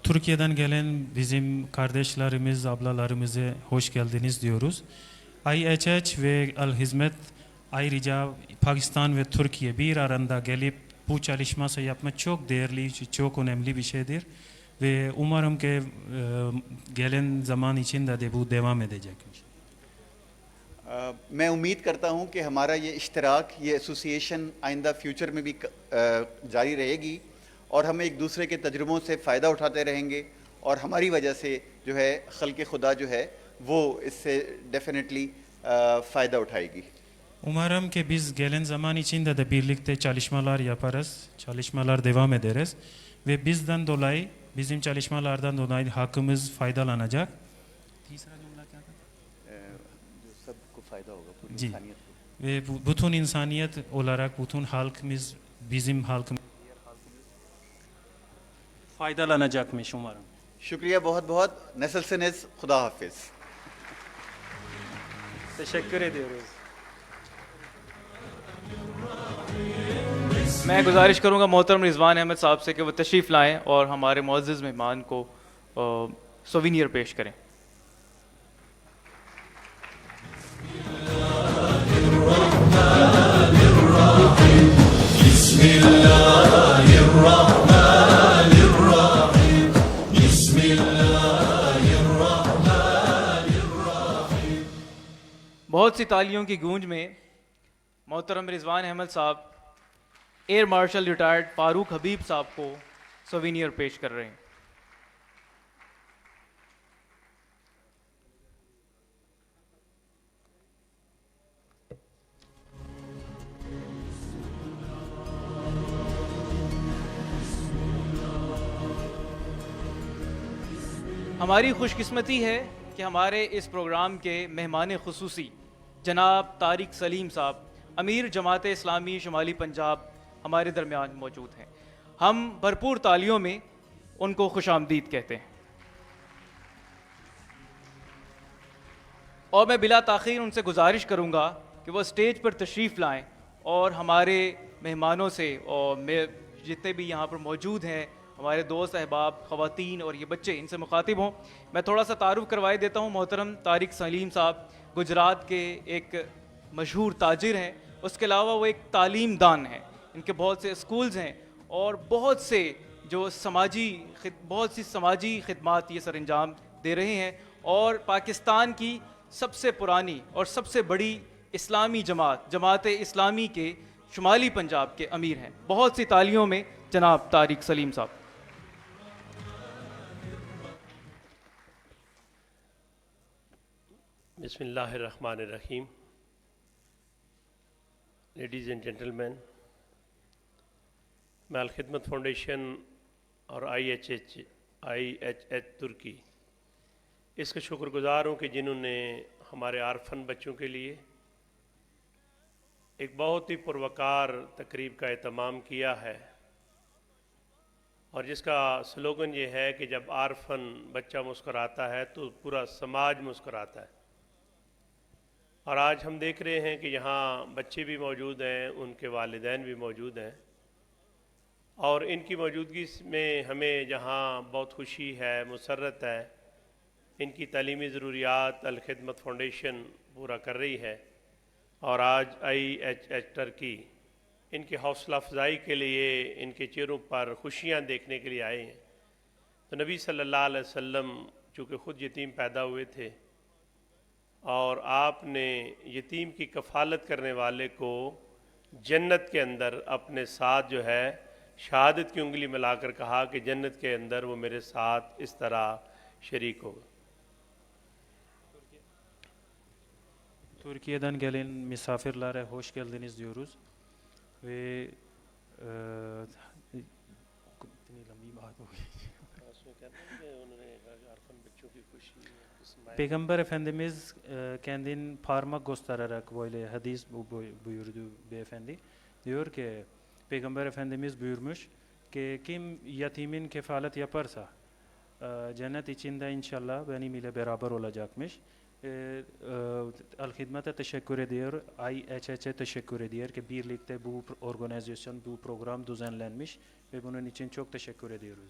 Speaker 15: Türkiye'den gelen bizim kardeşlerimiz, ablalarımıza hoş geldiniz diyoruz. IHH ve Al-Hizmet ayrıca Pakistan ve Türkiye bir arada gelip bu çalışması yapmak çok değerli, çok önemli bir şeydir. Ve umarım ki gelen zaman içinde de bu devam edecek.
Speaker 17: میں امید کرتا ہوں کہ ہمارا یہ اشتراک، یہ association آئندہ فیوچر میں بھی جاری رہے گی، اور ہم ایک دوسرے کے تجربوں سے فائدہ اٹھاتے رہیں گے، اور hamaari wajah se جو ہے خلق خدا جو ہے وہ اس سے ڈیفینیٹلی فائدہ اٹھائے گی.
Speaker 15: Umarım ki biz gelen zaman içinde de birlikte çalışmalar yaparız, çalışmalar devam ederiz ve bizden dolayı, bizim çalışmalardan dolayı hakkımız faydalanacak. جی ve bütün insaniyet olarak bütün halkımız, bizim halkımız
Speaker 3: faydalanacakmış umarım.
Speaker 17: شکریہ بہت بہت. نسل سے نسل. خدا حافظ.
Speaker 3: Teşekkür ediyoruz.
Speaker 2: میں گزارش کروں گا محترم رضوان احمد صاحب سے کہ وہ تشریف لائیں اور ہمارے معزز مہمان کو سووینیر پیش کریں.
Speaker 9: بسم اللہ الرحمن الرحیم بسم اللہ الرحمن الرحیم.
Speaker 2: بہت سی تالیوں کی گونج میں محترم رضوان احمد صاحب ایئر مارشل ریٹائرڈ فاروق حبیب صاحب کو سووینیر پیش کر رہے ہیں. ہماری خوش قسمتی ہے کہ ہمارے اس پروگرام کے مہمان خصوصی جناب طارق سلیم صاحب، امیر جماعت اسلامی شمالی پنجاب، ہمارے درمیان موجود ہیں. ہم بھرپور تالیوں میں ان کو خوش آمدید کہتے ہیں. اور میں بلا تاخیر ان سے گزارش کروں گا کہ وہ اسٹیج پر تشریف لائیں اور ہمارے مہمانوں سے اور جتنے بھی یہاں پر موجود ہیں، ہمارے دوست احباب، خواتین اور یہ بچے، ان سے مخاطب ہوں. میں تھوڑا سا تعارف کروائے دیتا ہوں. محترم طارق سلیم صاحب گجرات کے ایک مشہور تاجر ہیں. اس کے علاوہ وہ ایک تعلیم دان ہیں. ان کے بہت سے اسکولز ہیں اور بہت سی سماجی خدمات یہ سر انجام دے رہے ہیں، اور پاکستان کی سب سے پرانی اور سب سے بڑی اسلامی جماعت اسلامی کے شمالی پنجاب کے امیر ہیں. بہت سی تالیوں میں جناب طارق سلیم صاحب.
Speaker 18: بسم اللہ الرحمن الرحیم. لیڈیز اینڈ جینٹلمین، میں الخدمت فاؤنڈیشن اور IHH ترکی اس کا شکر گزار ہوں کہ جنہوں نے ہمارے آرفن بچوں کے لیے ایک بہت ہی پروقار تقریب کا اہتمام کیا ہے، اور جس کا سلوگن یہ ہے کہ جب آرفن بچہ مسکراتا ہے تو پورا سماج مسکراتا ہے. اور آج ہم دیکھ رہے ہیں کہ یہاں بچے بھی موجود ہیں، ان کے والدین بھی موجود ہیں، اور ان کی موجودگی میں ہمیں جہاں بہت خوشی ہے، مسرت ہے. ان کی تعلیمی ضروریات الخدمت فاؤنڈیشن پورا کر رہی ہے، اور آج IHH ترکی ان کی حوصلہ افزائی کے لیے، ان کے چہروں پر خوشیاں دیکھنے کے لیے آئے ہیں. تو نبی صلی اللہ علیہ وسلم چونکہ خود یتیم پیدا ہوئے تھے، اور آپ نے یتیم کی کفالت کرنے والے کو جنت کے اندر اپنے ساتھ جو ہے شہادت کی انگلی ملا کر کہا کہ جنت کے اندر وہ میرے ساتھ اس طرح şerik olur.
Speaker 15: Türkiye'den gelen misafirlere hoş geldiniz diyoruz ve Peygamber Efendimiz kendini parmak göstererek böyle hadis buyurdu beyefendi. Diyor ki Peygamber Efendimiz buyurmuş ki kim yetimin kefalet yaparsa cennet içinde inşallah benim ile beraber olacakmış. Al-Hidmet'e teşekkür ediyor, IHH'e teşekkür ediyor ki birlikte bu organizasyon, bu program düzenlenmiş ve bunun için çok teşekkür ediyoruz.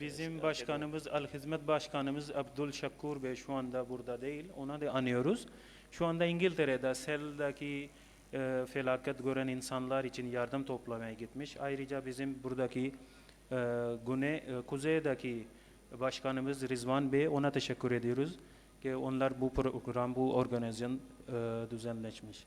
Speaker 15: Bizim başkanımız, Al-Hizmet Başkanımız Abdul Şakkur Bey şu anda burada değil. Ona da anıyoruz. Şu anda İngiltere'de seldeki felaket gören insanlar için yardım toplamaya gitmiş. Ayrıca bizim buradaki kuzeydeki Başkanımız Rizvan Bey, ona teşekkür ediyoruz ki onlar bu program, bu organizasyon düzenleşmiş.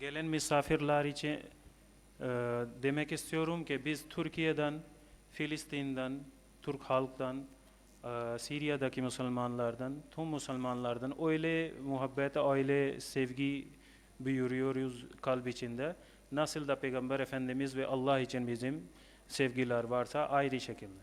Speaker 15: Gelen misafirler için demek istiyorum ki biz Türkiye'den, Filistin'den, Türk halktan, Suriye'deki Müslümanlardan, tüm Müslümanlardan öyle muhabbet, öyle sevgi buyuruyoruz kalp içinde. Nasıl da Peygamber Efendimiz ve Allah için bizim sevgiler varsa ayrı şekilde.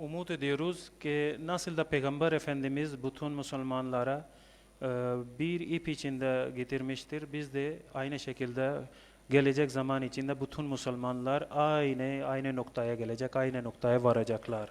Speaker 15: umut ediyoruz ki nasıl da Peygamber Efendimiz bütün Müslümanlara bir ip içinde getirmiştir. Biz de aynı şekilde gelecek zaman içinde bütün Müslümanlar aynı noktaya gelecek, aynı noktaya varacaklar.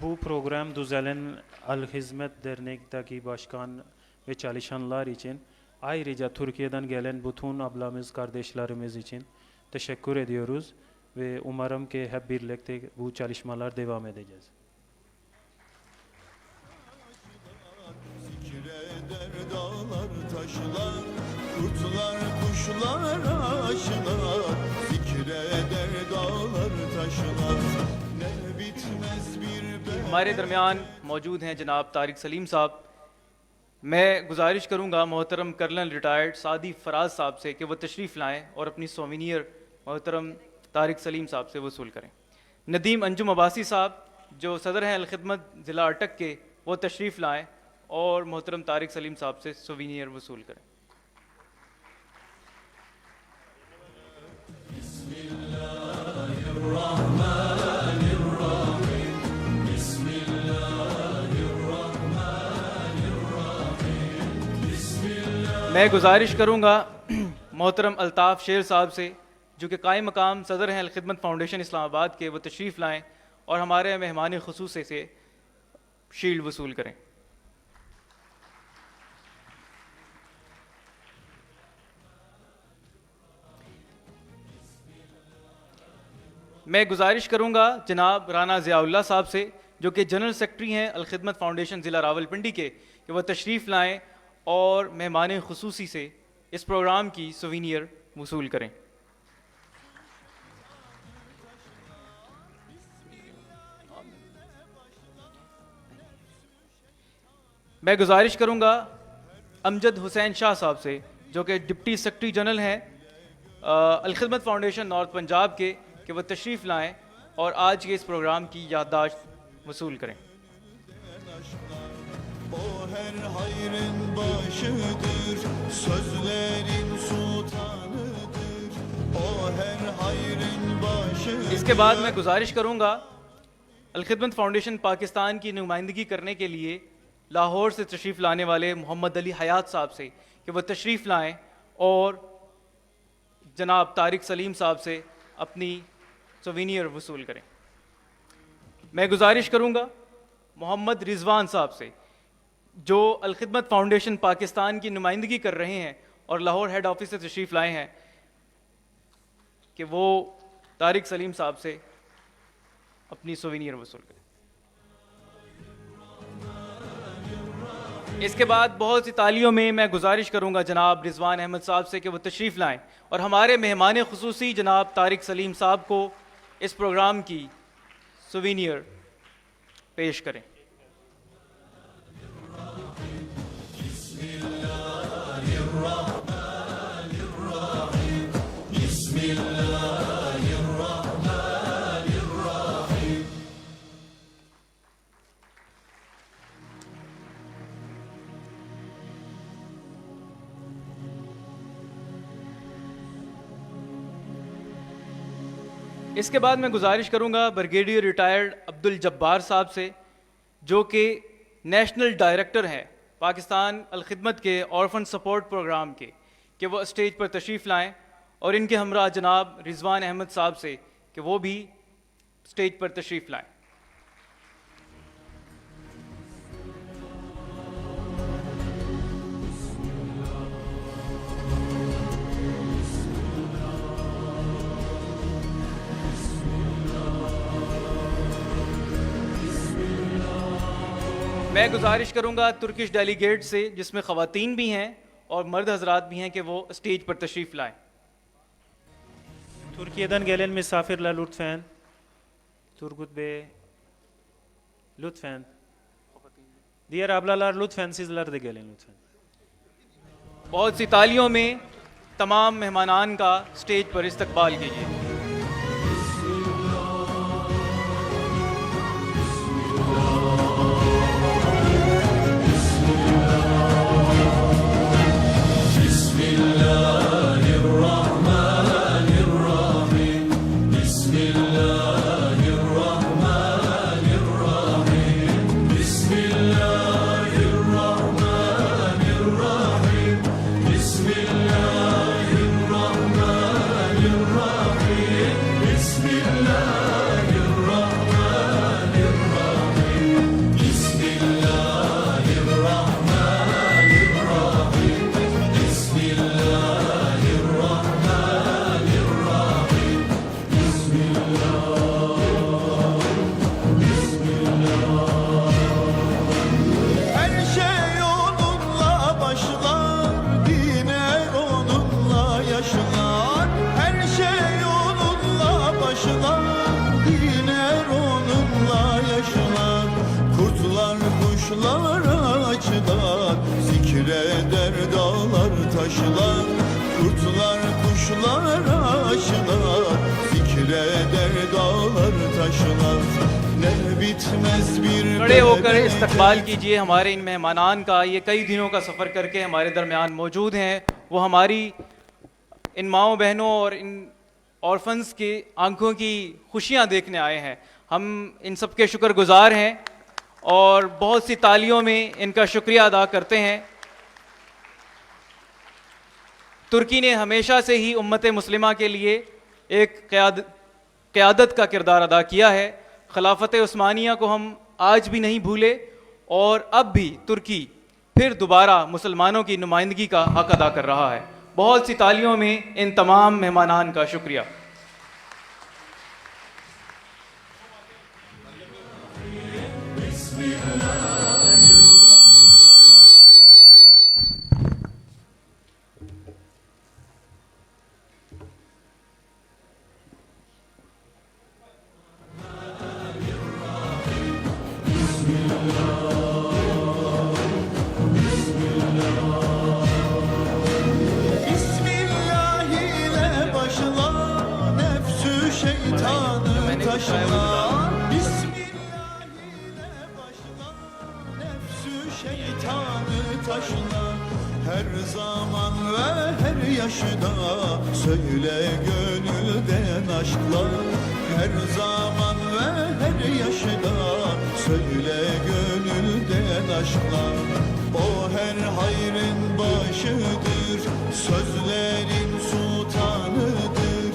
Speaker 15: Bu program düzenlenen Al-Hizmet Dernek'teki başkan ve çalışanlar için, ayrıca Türkiye'den gelen bütün ablamız, kardeşlerimiz için teşekkür ediyoruz ve umarım ki hep birlikte bu çalışmalar devam edeceğiz.
Speaker 9: Zikreder dağlar taşlar, kurtlar kuşlar aşılar. Zikreder dağlar taşlar, ne bitmez bir
Speaker 2: ہمارے درمیان موجود ہیں جناب طارق سلیم صاحب. میں گزارش کروں گا محترم کرنل ریٹائرڈ سعدی فراز صاحب سے کہ وہ تشریف لائیں اور اپنی سووینیر محترم طارق سلیم صاحب سے وصول کریں. ندیم انجم عباسی صاحب جو صدر ہیں الخدمت ضلع اٹک کے، وہ تشریف لائیں اور محترم طارق سلیم صاحب سے سووینیر وصول کریں.
Speaker 9: بسم اللہ الرحمن
Speaker 2: میں گزارش کروں گا محترم الطاف شیر صاحب سے جو کہ قائم مقام صدر ہیں الخدمت فاؤنڈیشن اسلام آباد کے، وہ تشریف لائیں اور ہمارے مہمان خصوصی سے شیلڈ وصول کریں. میں گزارش کروں گا جناب رانا ضیاء اللہ صاحب سے جو کہ جنرل سیکرٹری ہیں الخدمت فاؤنڈیشن ضلع راولپنڈی کے، کہ وہ تشریف لائیں اور مہمان خصوصی سے اس پروگرام کی سوینئر وصول کریں. میں گزارش کروں گا امجد حسین شاہ صاحب سے جو کہ ڈپٹی سیکرٹری جنرل ہیں الخدمت فاؤنڈیشن نارتھ پنجاب کے، کہ وہ tashreef لائیں اور آج کے اس پروگرام کی یادداشت وصول کریں. اس کے بعد میں گزارش کروں گا الخدمت فاؤنڈیشن پاکستان کی نمائندگی کرنے کے لیے لاہور سے تشریف لانے والے محمد علی حیات صاحب سے کہ وہ تشریف لائیں اور جناب طارق سلیم صاحب سے اپنی سوینئر وصول کریں. میں گزارش کروں گا محمد رضوان صاحب سے جو الخدمت فاؤنڈیشن پاکستان کی نمائندگی کر رہے ہیں اور لاہور ہیڈ آفس سے تشریف لائے ہیں کہ وہ طارق سلیم صاحب سے اپنی سوینئر وصول کریں. اس کے بعد بہت سی تالیوں میں میں گزارش کروں گا جناب رضوان احمد صاحب سے کہ وہ تشریف لائیں اور ہمارے مہمان خصوصی جناب طارق سلیم صاحب کو اس پروگرام کی سوینئر پیش کریں. اس کے بعد میں گزارش کروں گا بریگیڈیئر ریٹائرڈ عبد الجبار صاحب سے جو کہ نیشنل ڈائریکٹر ہیں پاکستان الخدمت کے اورفن سپورٹ پروگرام کے، کہ وہ اسٹیج پر تشریف لائیں اور ان کے ہمراہ جناب رضوان احمد صاحب سے کہ وہ بھی اسٹیج پر تشریف لائیں. میں گزارش کروں گا ترکش ڈیلیگیٹ سے جس میں خواتین بھی ہیں اور مرد حضرات بھی ہیں کہ وہ اسٹیج پر تشریف لائیں.
Speaker 19: Türkiye'den gelen misafirler lütfen. Turgut Bey lütfen. Diğer ablalar lütfen sizler de gelin lütfen.
Speaker 2: بہت سی تالیوں میں تمام مہمانان کا اسٹیج پر استقبال کیجیے. کھڑے ہو کر استقبال کیجئے ہمارے ان مہمانان کا. یہ کئی دنوں کا سفر کر کے ہمارے درمیان موجود ہیں. وہ ہماری ان ماؤں بہنوں اور ان اورفنز کی آنکھوں کی خوشیاں دیکھنے آئے ہیں. ہم ان سب کے شکر گزار ہیں اور بہت سی تالیوں میں ان کا شکریہ ادا کرتے ہیں. ترکی نے ہمیشہ سے ہی امت مسلمہ کے لیے ایک قیادت کا کردار ادا کیا ہے. خلافت عثمانیہ کو ہم آج بھی نہیں بھولے اور اب بھی ترکی پھر دوبارہ مسلمانوں کی نمائندگی کا حق ادا کر رہا ہے. بہت سی تالیوں میں ان تمام مہمانان کا شکریہ.
Speaker 9: Her zaman ve her yaşta söyle gönülden aşklar. Her zaman ve her yaşta söyle gönülden aşklar. O her hayrın başıdır, sözlerin sultanıdır.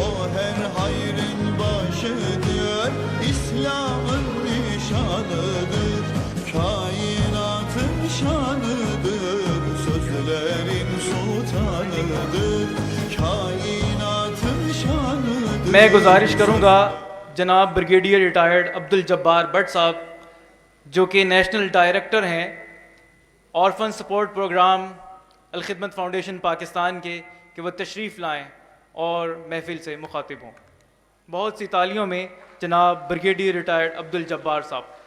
Speaker 9: O her hayrın başıdır, İslam'ın nişanıdır. Kainatın şanıdır, sözlerin sultanıdır. Kainatın şanıdır.
Speaker 2: میں گزارش کروں گا جناب brigadier retired Abdul الجبار but صاحب جو کہ national director ہیں orphan support programme Alkhidmat foundation Pakistan کے، کہ وہ تشریف لائیں اور محفل سے مخاطب ہوں. بہت سی تالیوں میں جناب بریگیڈیئر ریٹائرڈ عبد الجبار صاحب.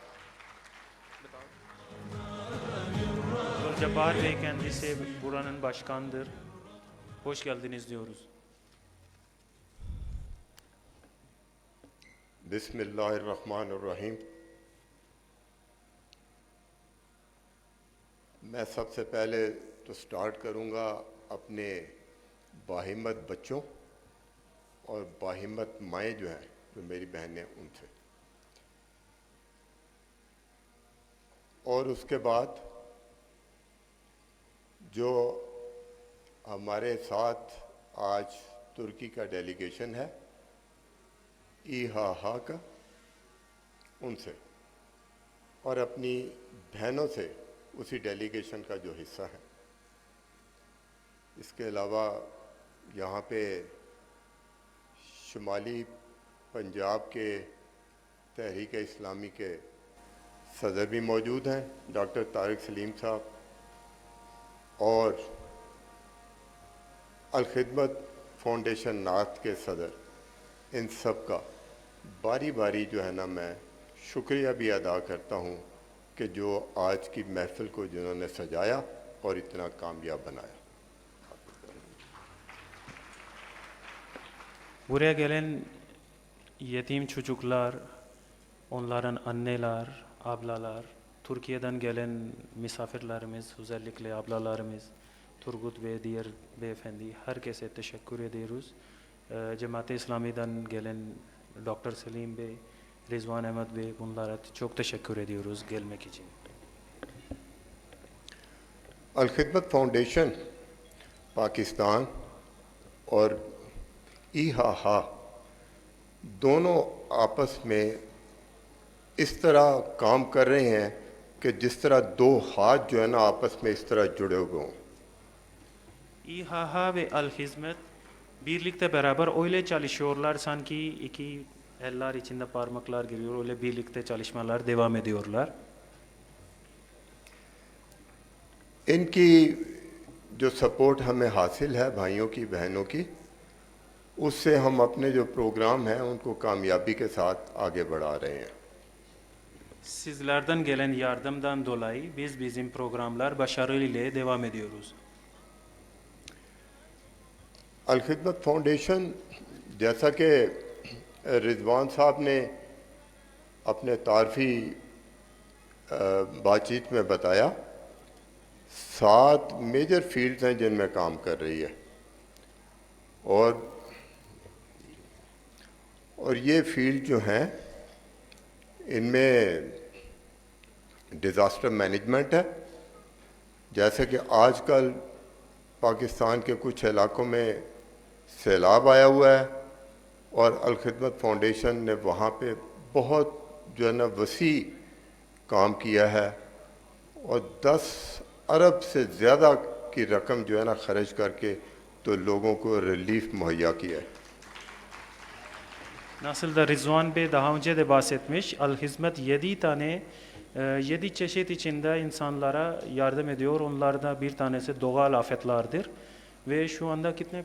Speaker 19: Cabbar Bey kendisi buranın başkanıdır. Hoş geldiniz diyoruz.
Speaker 20: Bismillahirrahmanirrahim. میں سب سے پہلے تو سٹارٹ کروں گا اپنے باہمت بچوں اور باہمت مائیں جو ہیں جو میری بہنیں ان سے، اور اس کے بعد جو ہمارے ساتھ آج ترکی کا ڈیلیگیشن ہے ایہا کا، ان سے، اور اپنی بہنوں سے اسی ڈیلیگیشن کا جو حصہ ہے. اس کے علاوہ یہاں پہ شمالی پنجاب کے تحریک اسلامی کے صدر بھی موجود ہیں ڈاکٹر طارق سلیم صاحب، اور الخدمت فاؤنڈیشن نارتھ کے صدر. ان سب کا باری باری جو ہے نا میں شکریہ بھی ادا کرتا ہوں کہ جو آج کی محفل کو جنہوں نے سجایا اور اتنا کامیاب بنایا.
Speaker 19: Buraya gelen yetim çocuklar, onların anneler, ablalar, Türkiye'den gelen misafirlerimiz, özellikle ablalarımız, Turgut Bey, diğer beyefendi, herkese teşekkür ediyoruz. Cemaat-i İslami'den gelen Dr. Selim Bey, Rizvan Ahmet Bey, bunlara çok teşekkür ediyoruz gelmek için.
Speaker 20: Alkhidmat foundation Pakistan اور ایہا دونوں آپس میں اس طرح کام کر رہے ہیں کہ جس طرح دو ہاتھ جو ہے نا آپس میں اس طرح جڑے ہوئے hوں.
Speaker 19: İHA ve Al-Hizmet birlikte beraber öyle çalışıyorlar sanki iki eller içinde parmaklar giriyor, öyle birlikte çalışmalar devam ediyorlar.
Speaker 20: ان کی جو سپورٹ ہمیں حاصل ہے بھائیوں کی بہنوں کی، اس سے ہم اپنے جو پروگرام ہیں ان کو کامیابی کے ساتھ آگے بڑھا رہے ہیں.
Speaker 19: Sizlerden gelen yardımdan dolayı biz bizim programlar başarıyla devam ediyoruz.
Speaker 20: Alkhidmat foundation جیسا کہ رضوان صاحب نے اپنے تعارفی بات چیت میں بتایا، 7 میجر فیلڈز ہیں جن میں کام کر رہی ہے، اور یہ فیلڈ جو ہیں ان میں ڈیزاسٹر مینجمنٹ ہے. جیسے کہ آج کل پاکستان کے کچھ علاقوں میں سیلاب آیا ہوا ہے اور الخدمت فاؤنڈیشن نے وہاں پہ بہت جو ہے نا وسیع کام کیا ہے اور 10 ارب سے زیادہ کی رقم جو ہے نا خرچ کر کے تو لوگوں کو ریلیف مہیا کیا ہے.
Speaker 19: Nasıl da Rızvan Bey daha önce de bahsetmiş, Al-Hizmet 7 tane 7 çeşit içinde insanlara yardım ediyor. Onlardan bir tanesi doğal afetlerdir. Ve şu anda kitne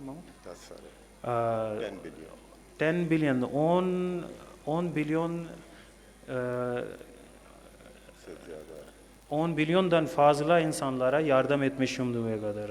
Speaker 19: amount? 10 billion 10 billion 10 milyondan fazla insanlara yardım etmiş şimdiye kadar.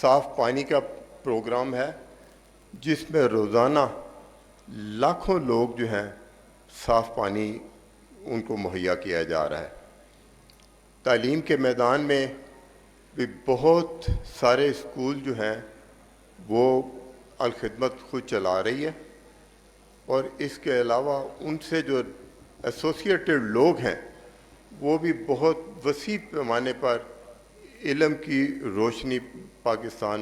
Speaker 20: صاف پانی کا programme ہے جس میں روزانہ لاکھوں لوگ جو ہیں صاف پانی ان کو مہیا کیا جا رہا ہے. تعلیم کے میدان میں بھی بہت سارے اسکول جو ہیں وہ الخدمت خود چلا رہی ہے اور اس کے علاوہ ان سے جو ایسوسیٹڈ لوگ ہیں وہ بھی بہت وسیع پیمانے پر علم کی روشنی Pakistan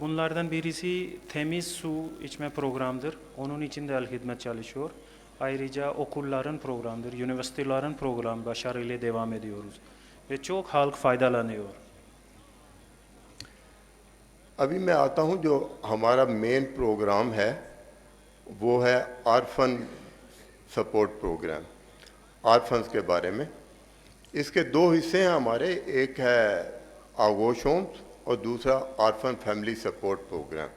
Speaker 19: Bunlardan birisi temiz su içme programıdır. Onun için de Al-Hizmet çalışıyor. Ayrıca okulların programıdır, üniversitelerin programı başarıyla devam ediyoruz. Ve çok halk faydalanıyor.
Speaker 20: ابھی میں آتا ہوں جو ہمارا مین پروگرام ہے وہ ہے آرفن سپورٹ پروگرام. آرفنز کے بارے میں اس کے 2 حصے ہیں ہمارے, ایک ہے آغوش ہومز اور دوسرا orphan family support programme.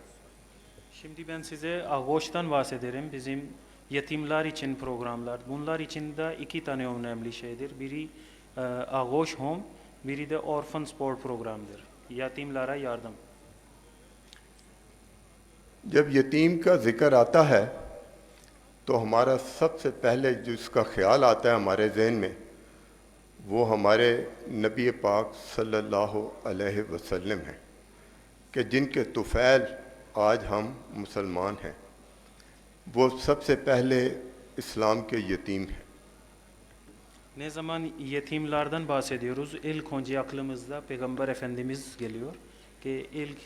Speaker 19: Şimdi ben size Ağuş'tan bahsederim. Bizim yetimler için programlar. Bunlar için de 2 tane önemli şeydir. Biri Ağuş Home, biri de Orphan Sport programıdır. Yetimlere yardım.
Speaker 20: جب یتیم کا ذکر آتا ہے تو ہمارا سب سے پہلے جس کا خیال آتا ہے ہمارے ذہن میں وہ ہمارے نبی پاک صلی اللہ علیہ وسلم ہیں کہ جن کے طفیل آج ہم مسلمان ہیں. وہ سب سے پہلے اسلام کے یتیم ہیں.
Speaker 19: Ne zaman yetimlerden bahsediyoruz, ilk önce aklımızda Peygamber Efendimiz geliyor ki ilk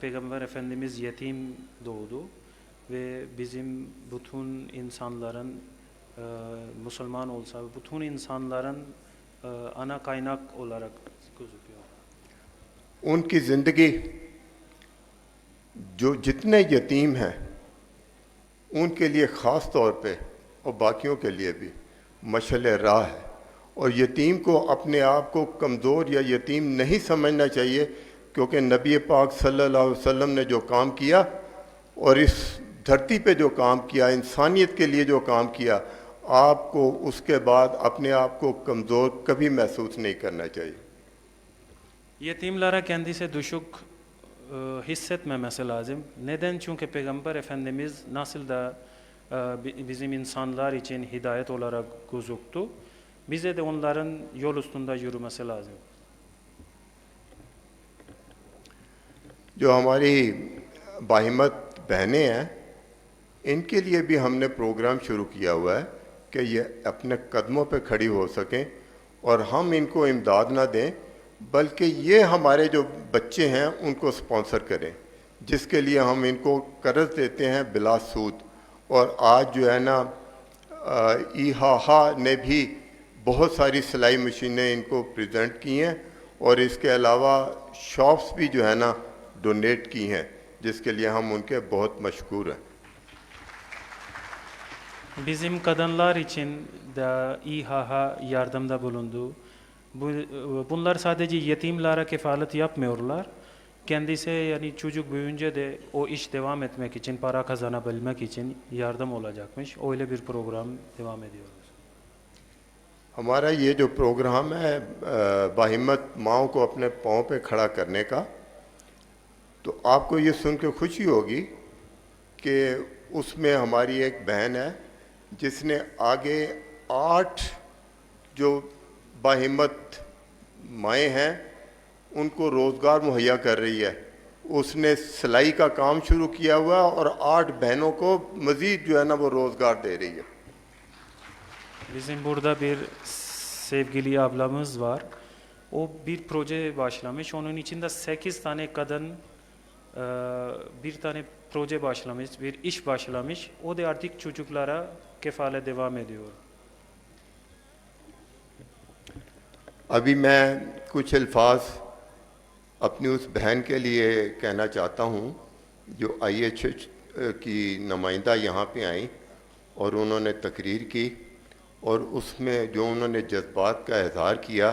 Speaker 19: Peygamber Efendimiz yetim doğdu ve bizim bütün insanların Müslüman olsa bütün insanların ana kaynak olarak gözüküyor.
Speaker 20: ان کی زندگی جو جتنے یتیم ہیں ان کے لیے خاص طور پہ اور باقیوں کے لیے بھی مشعل راہ ہے. اور یتیم کو اپنے آپ کو کمزور یا یتیم نہیں سمجھنا چاہیے کیونکہ نبی پاک صلی اللہ علیہ وسلم نے جو کام کیا اور اس دھرتی پہ جو کام کیا, انسانیت کے لیے جو کام کیا, آپ کو اس کے بعد اپنے آپ کو کمزور کبھی محسوس نہیں کرنا چاہیے.
Speaker 19: Yetimlere kendisi düşük hissetmemesi lazım. Neden? Çünkü Peygamber Efendimiz nasıl da bizim insanlar için hidayet olarak gözüktü. Bize de onların yol üstünde yürümesi lazım.
Speaker 20: جو ہماری باہمت بہنیں ہیں ان کے لیے بھی ہم نے پروگرام شروع کیا ہوا ہے کہ یہ اپنے قدموں پہ کھڑی ہو سکیں اور ہم ان کو امداد نہ دیں بلکہ یہ ہمارے جو بچے ہیں ان کو سپانسر کریں, جس کے لیے ہم ان کو قرض دیتے ہیں بلا سود. اور آج جو ہے نا ایہا نے بھی بہت ساری سلائی مشینیں ان کو پریزنٹ کی ہیں اور اس کے علاوہ شاپس بھی جو ہے نا ڈونیٹ کی ہیں جس کے لیے ہم ان کے بہت مشکور ہیں.
Speaker 19: Bizim kadınlar için de İHA yardımda bulundu. Bunlar sadece yetimlere kefalet yapmıyorlar. Kendisi yani çocuk büyüyünce de o iş devam etmek için, para kazanabilmek için yardım olacakmış. Öyle bir program devam ediyoruz.
Speaker 20: ہمارا یہ جو programme ہے باہمت ماؤں کو اپنے پاؤں پہ کھڑا کرنے کا, تو آپ کو یہ سن کے خوشی ہوگی کہ اس میں ہماری ایک بہن ہے جس نے آگے 8 جو باہمت مائیں ہیں ان کو روزگار مہیا کر رہی ہے. اس نے سلائی کا کام شروع کیا ہوا اور 8 بہنوں کو مزید جو ہے نا وہ روزگار دے رہی ہے.
Speaker 19: Wir sind burada bir sevgili ablamız var. O bir proje başlamış. Onun içinde 8 tane kadın bir tane proje başlamış, bir iş başlamış. O da artık çocuklara kefale devam ediyor.
Speaker 20: ابھی میں کچھ الفاظ اپنی اس بہن کے لیے کہنا چاہتا ہوں جو IHH کی نمائندہ یہاں پہ آئیں اور انہوں نے تقریر کی اور اس میں جو انہوں نے جذبات کا اظہار کیا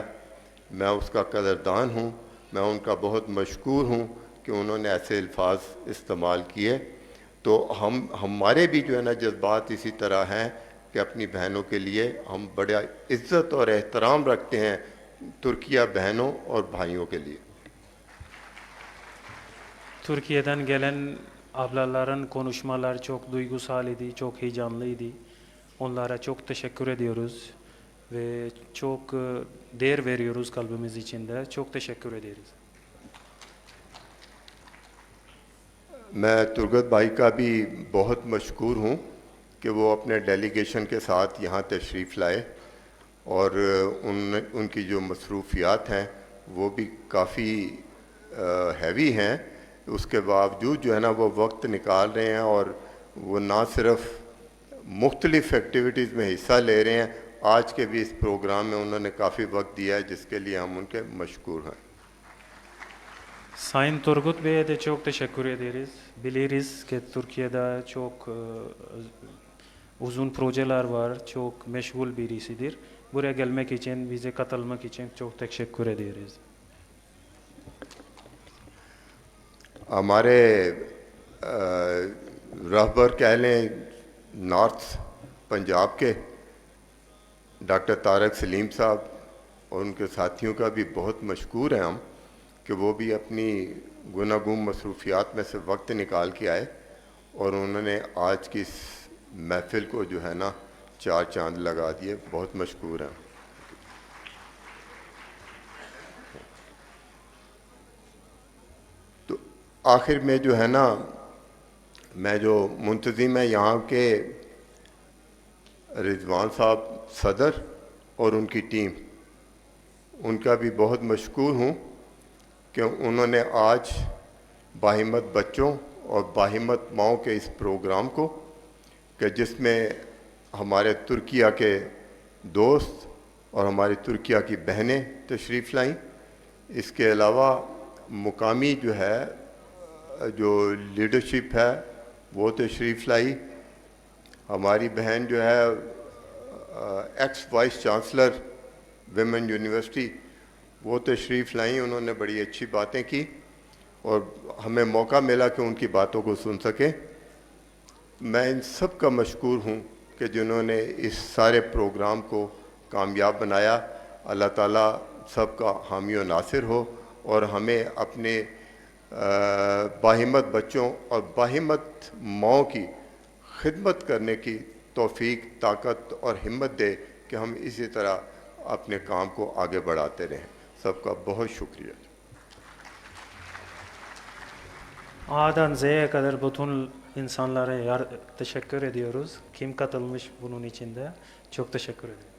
Speaker 20: میں اس کا قدردان ہوں. میں ان کا بہت مشکور ہوں کہ انہوں نے ایسے الفاظ استعمال کیے. تو ہمارے بھی جو ہے نا جذبات اسی طرح ہیں کہ اپنی بہنوں کے لیے ہم بڑا عزت اور احترام رکھتے ہیں Türkiye بہنوں اور بھائیوں کے لیے.
Speaker 19: Türkiye'den gelen ablaların konuşmalar çok duygusal idi, çok heyecanlıydı. Onlara çok teşekkür ediyoruz ve çok değer veriyoruz kalbimiz içinde. Çok teşekkür ederiz.
Speaker 20: میں ترگت بھائی کا بھی بہت مشکور ہوں کہ وہ اپنے ڈیلیگیشن کے ساتھ یہاں تشریف لائے اور ان کی جو مصروفیات ہیں وہ بھی کافی ہیوی ہیں. اس کے باوجود جو ہے نا وہ وقت نکال رہے ہیں اور وہ نہ صرف مختلف ایکٹیویٹیز میں حصہ لے رہے ہیں, آج کے بھی اس پروگرام میں انہوں نے کافی وقت دیا ہے جس کے لیے ہم ان کے مشکور ہیں.
Speaker 19: Sayın Turgut Bey'e de çok teşekkür ederiz. Biliriz ki Türkiye'de çok uzun projeler var, çok meşgul birisidir. Buraya gelmek için, bize katılmak için çok teşekkür ederiz.
Speaker 20: ہمارے رہبر کہہ لیں نارتھ پنجاب کے ڈاکٹر طارق سلیم صاحب اور ان کے ساتھیوں کا بھی بہت مشکور ہیں ہم کہ وہ بھی اپنی گوناگون مصروفیات میں سے وقت نکال کے آئے اور انہوں نے آج کی اس محفل کو جو ہے نا 4 چاند لگا دیے. بہت مشکور ہیں. تو آخر میں جو ہے نا میں جو منتظم ہے یہاں کے رضوان صاحب صدر اور ان کی ٹیم, ان کا بھی بہت مشکور ہوں کہ انہوں نے آج باہمت بچوں اور باہمت ماؤں کے اس پروگرام کو کہ جس میں ہمارے ترکیہ کے دوست اور ہماری ترکیہ کی بہنیں تشریف لائیں, اس کے علاوہ مقامی جو ہے جو لیڈرشپ ہے وہ تشریف لائی. ہماری بہن جو ہے x vice chancellor women university وہ تشریف لائیں. انہوں نے بڑی اچھی باتیں کی اور ہمیں موقع ملا کہ ان کی باتوں کو سن سکیں. میں ان سب کا مشکور ہوں کہ جنہوں نے اس سارے پروگرام کو کامیاب بنایا. اللہ تعالیٰ سب کا حامی و ناصر ہو اور ہمیں اپنے باہمت بچوں اور باہمت ماؤں کی خدمت کرنے کی توفیق, طاقت اور ہمت دے کہ ہم اسی طرح اپنے کام ko آگے بڑھاتے رہیں. سب کا بہت شکریہ.
Speaker 19: A'dan Z'ye kadar bütün insanlara teşekkür ediyoruz. Kim katılmış bunun içinde? Çok teşekkür ederim.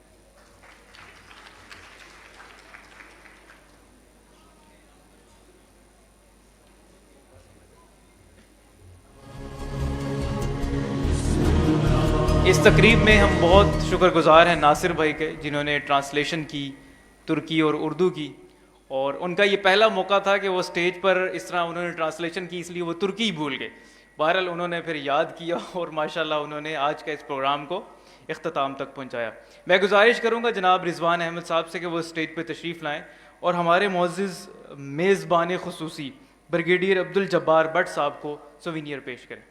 Speaker 2: اس تقریب میں ہم بہت شکر گزار ہیں ناصر بھائی کے جنہوں نے ٹرانسلیشن کی ترکی اور اردو کی, اور ان کا یہ پہلا موقع تھا کہ وہ اسٹیج پر اس طرح انہوں نے ٹرانسلیشن کی, اس لیے وہ ترکی بھول گئے. بہرحال انہوں نے پھر یاد کیا اور ماشاءاللہ انہوں نے آج کا اس پروگرام کو اختتام تک پہنچایا. میں گزارش کروں گا جناب رضوان احمد صاحب سے کہ وہ اسٹیج پہ تشریف لائیں اور ہمارے معزز میزبان خصوصی بریگیڈیئر عبدالجبار بٹ صاحب کو سوینئر پیش کریں.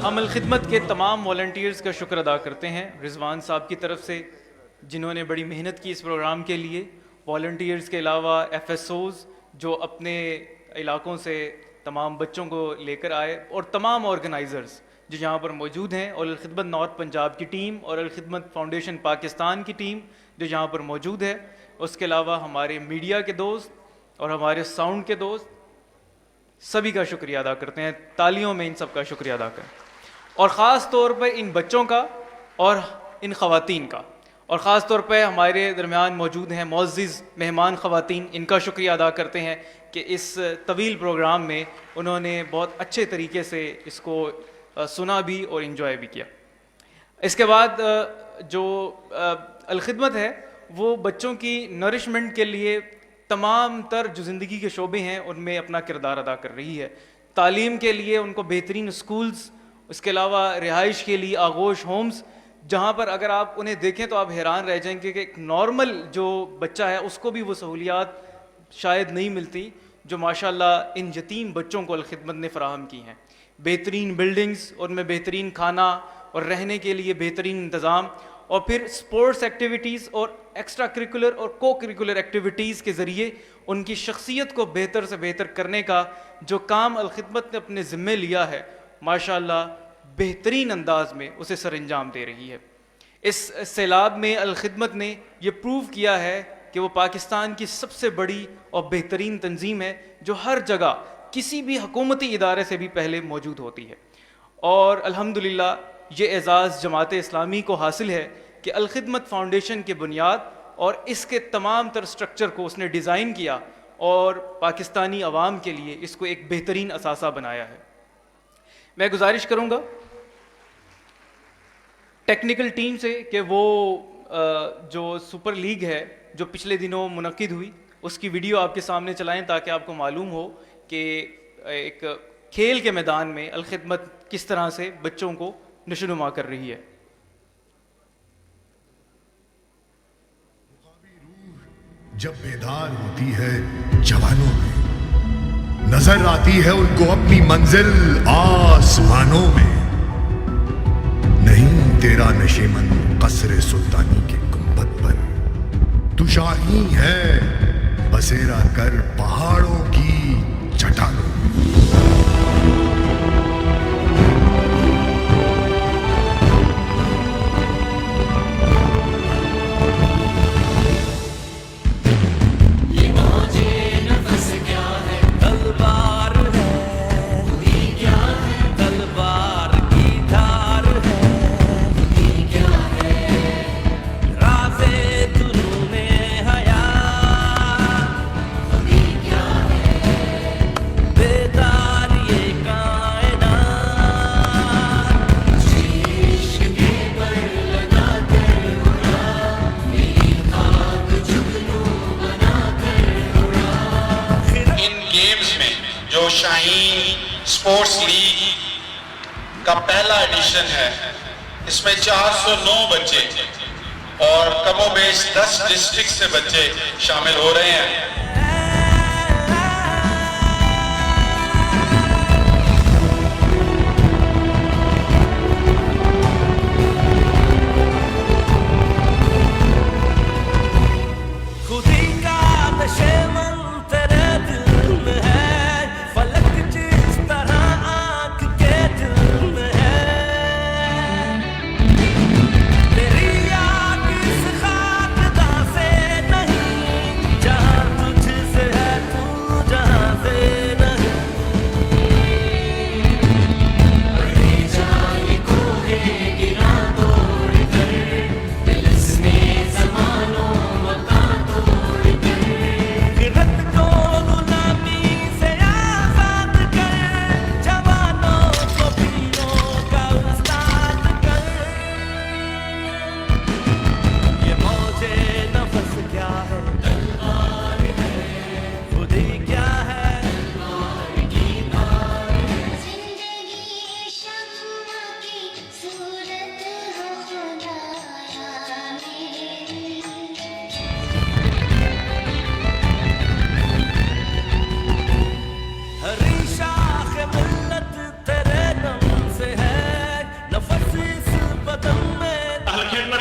Speaker 2: ہم الخدمت کے تمام والنٹیئرز کا شکر ادا کرتے ہیں رضوان صاحب کی طرف سے جنہوں نے بڑی محنت کی اس پروگرام کے لیے. والنٹیئرز کے علاوہ ایف ایس اوز جو اپنے علاقوں سے تمام بچوں کو لے کر آئے، اور تمام آرگنائزرز جو یہاں پر موجود ہیں، اور الخدمت نارتھ پنجاب کی ٹیم اور الخدمت فاؤنڈیشن پاکستان کی ٹیم جو یہاں پر موجود ہے، اس کے علاوہ ہمارے میڈیا کے دوست اور ہمارے ساؤنڈ کے دوست، سبھی کا شکریہ ادا کرتے ہیں. تالیوں میں ان سب کا شکریہ ادا کریں، اور خاص طور پر ان بچوں کا اور ان خواتین کا، اور خاص طور پہ ہمارے درمیان موجود ہیں معزز مہمان خواتین، ان کا شکریہ ادا کرتے ہیں کہ اس طویل پروگرام میں انہوں نے بہت اچھے طریقے سے اس کو سنا بھی اور انجوائے بھی کیا. اس کے بعد جو الخدمت ہے وہ بچوں کی نرشمنٹ کے لیے تمام تر جو زندگی کے شعبے ہیں ان میں اپنا کردار ادا کر رہی ہے. تعلیم کے لیے ان کو بہترین اسکولز، اس کے علاوہ رہائش کے لیے آغوش ہومز، جہاں پر اگر آپ انہیں دیکھیں تو آپ حیران رہ جائیں گے کہ ایک نارمل جو بچہ ہے اس کو بھی وہ سہولیات شاید نہیں ملتی جو ماشاءاللہ ان یتیم بچوں کو الخدمت نے فراہم کی ہیں. بہترین بلڈنگز، ان میں بہترین کھانا اور رہنے کے لیے بہترین انتظام، اور پھر سپورٹس ایکٹیویٹیز اور ایکسٹرا کریکولر اور کو کریکولر ایکٹیویٹیز کے ذریعے ان کی شخصیت کو بہتر سے بہتر کرنے کا جو کام الخدمت نے اپنے ذمے لیا ہے، ماشاءاللہ بہترین انداز میں اسے سر انجام دے رہی ہے. اس سیلاب میں الخدمت نے یہ پروو کیا ہے کہ وہ پاکستان کی سب سے بڑی اور بہترین تنظیم ہے جو ہر جگہ کسی بھی حکومتی ادارے سے بھی پہلے موجود ہوتی ہے. اور الحمدللہ یہ اعزاز جماعت اسلامی کو حاصل ہے کہ الخدمت فاؤنڈیشن کی بنیاد اور اس کے تمام تر سٹرکچر کو اس نے ڈیزائن کیا اور پاکستانی عوام کے لیے اس کو ایک بہترین اثاثہ بنایا ہے. میں گزارش کروں گا ٹیکنیکل ٹیم سے کہ وہ جو سپر لیگ ہے جو پچھلے دنوں منعقد ہوئی اس کی ویڈیو آپ کے سامنے چلائیں تاکہ آپ کو معلوم ہو کہ ایک کھیل کے میدان میں الخدمت کس طرح سے بچوں کو نشوونما کر رہی ہے.
Speaker 21: جب بیدار ہوتی ہے جوانوں میں، نظر آتی ہے ان کو اپنی منزل آسمانوں میں. نہیں تیرا نشیمن قصر سلطانی کے گنبد پر، تو شاہین ہے بسیرا کر پہاڑوں کی چٹانوں میں.
Speaker 4: شاہین سپورٹس لیگ کا پہلا ایڈیشن ہے. اس میں 409 بچے اور کم و بیش 10 ڈسٹرکٹ سے بچے شامل ہو رہے ہیں.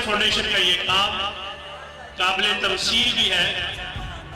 Speaker 22: فاؤنڈیشن کا یہ کام قابل تمثیل بھی ہے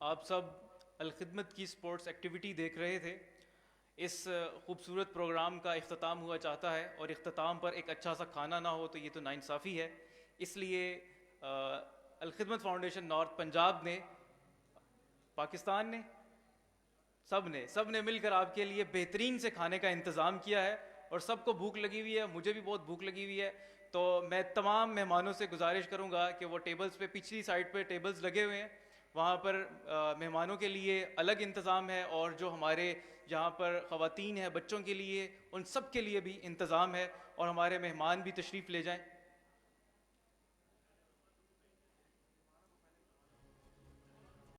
Speaker 2: آپ سب الخدمت کی سپورٹس ایکٹیویٹی دیکھ رہے تھے. اس خوبصورت پروگرام کا اختتام ہوا چاہتا ہے اور اختتام پر ایک اچھا سا کھانا نہ ہو تو یہ تو ناانصافی ہے. اس لیے الخدمت فاؤنڈیشن نارتھ پنجاب نے، پاکستان نے، سب نے مل کر آپ کے لیے بہترین سے کھانے کا انتظام کیا ہے اور سب کو بھوک لگی ہوئی ہے. مجھے بھی بہت بھوک لگی ہوئی ہے. تو میں تمام مہمانوں سے گزارش کروں گا کہ وہ ٹیبلز پہ، پچھلی سائڈ پہ ٹیبلز لگے ہوئے ہیں، وہاں پر مہمانوں کے لیے الگ انتظام ہے اور جو ہمارے یہاں پر خواتین ہیں، بچوں کے لیے، ان سب کے لیے بھی انتظام ہے اور ہمارے مہمان بھی تشریف لے جائیں.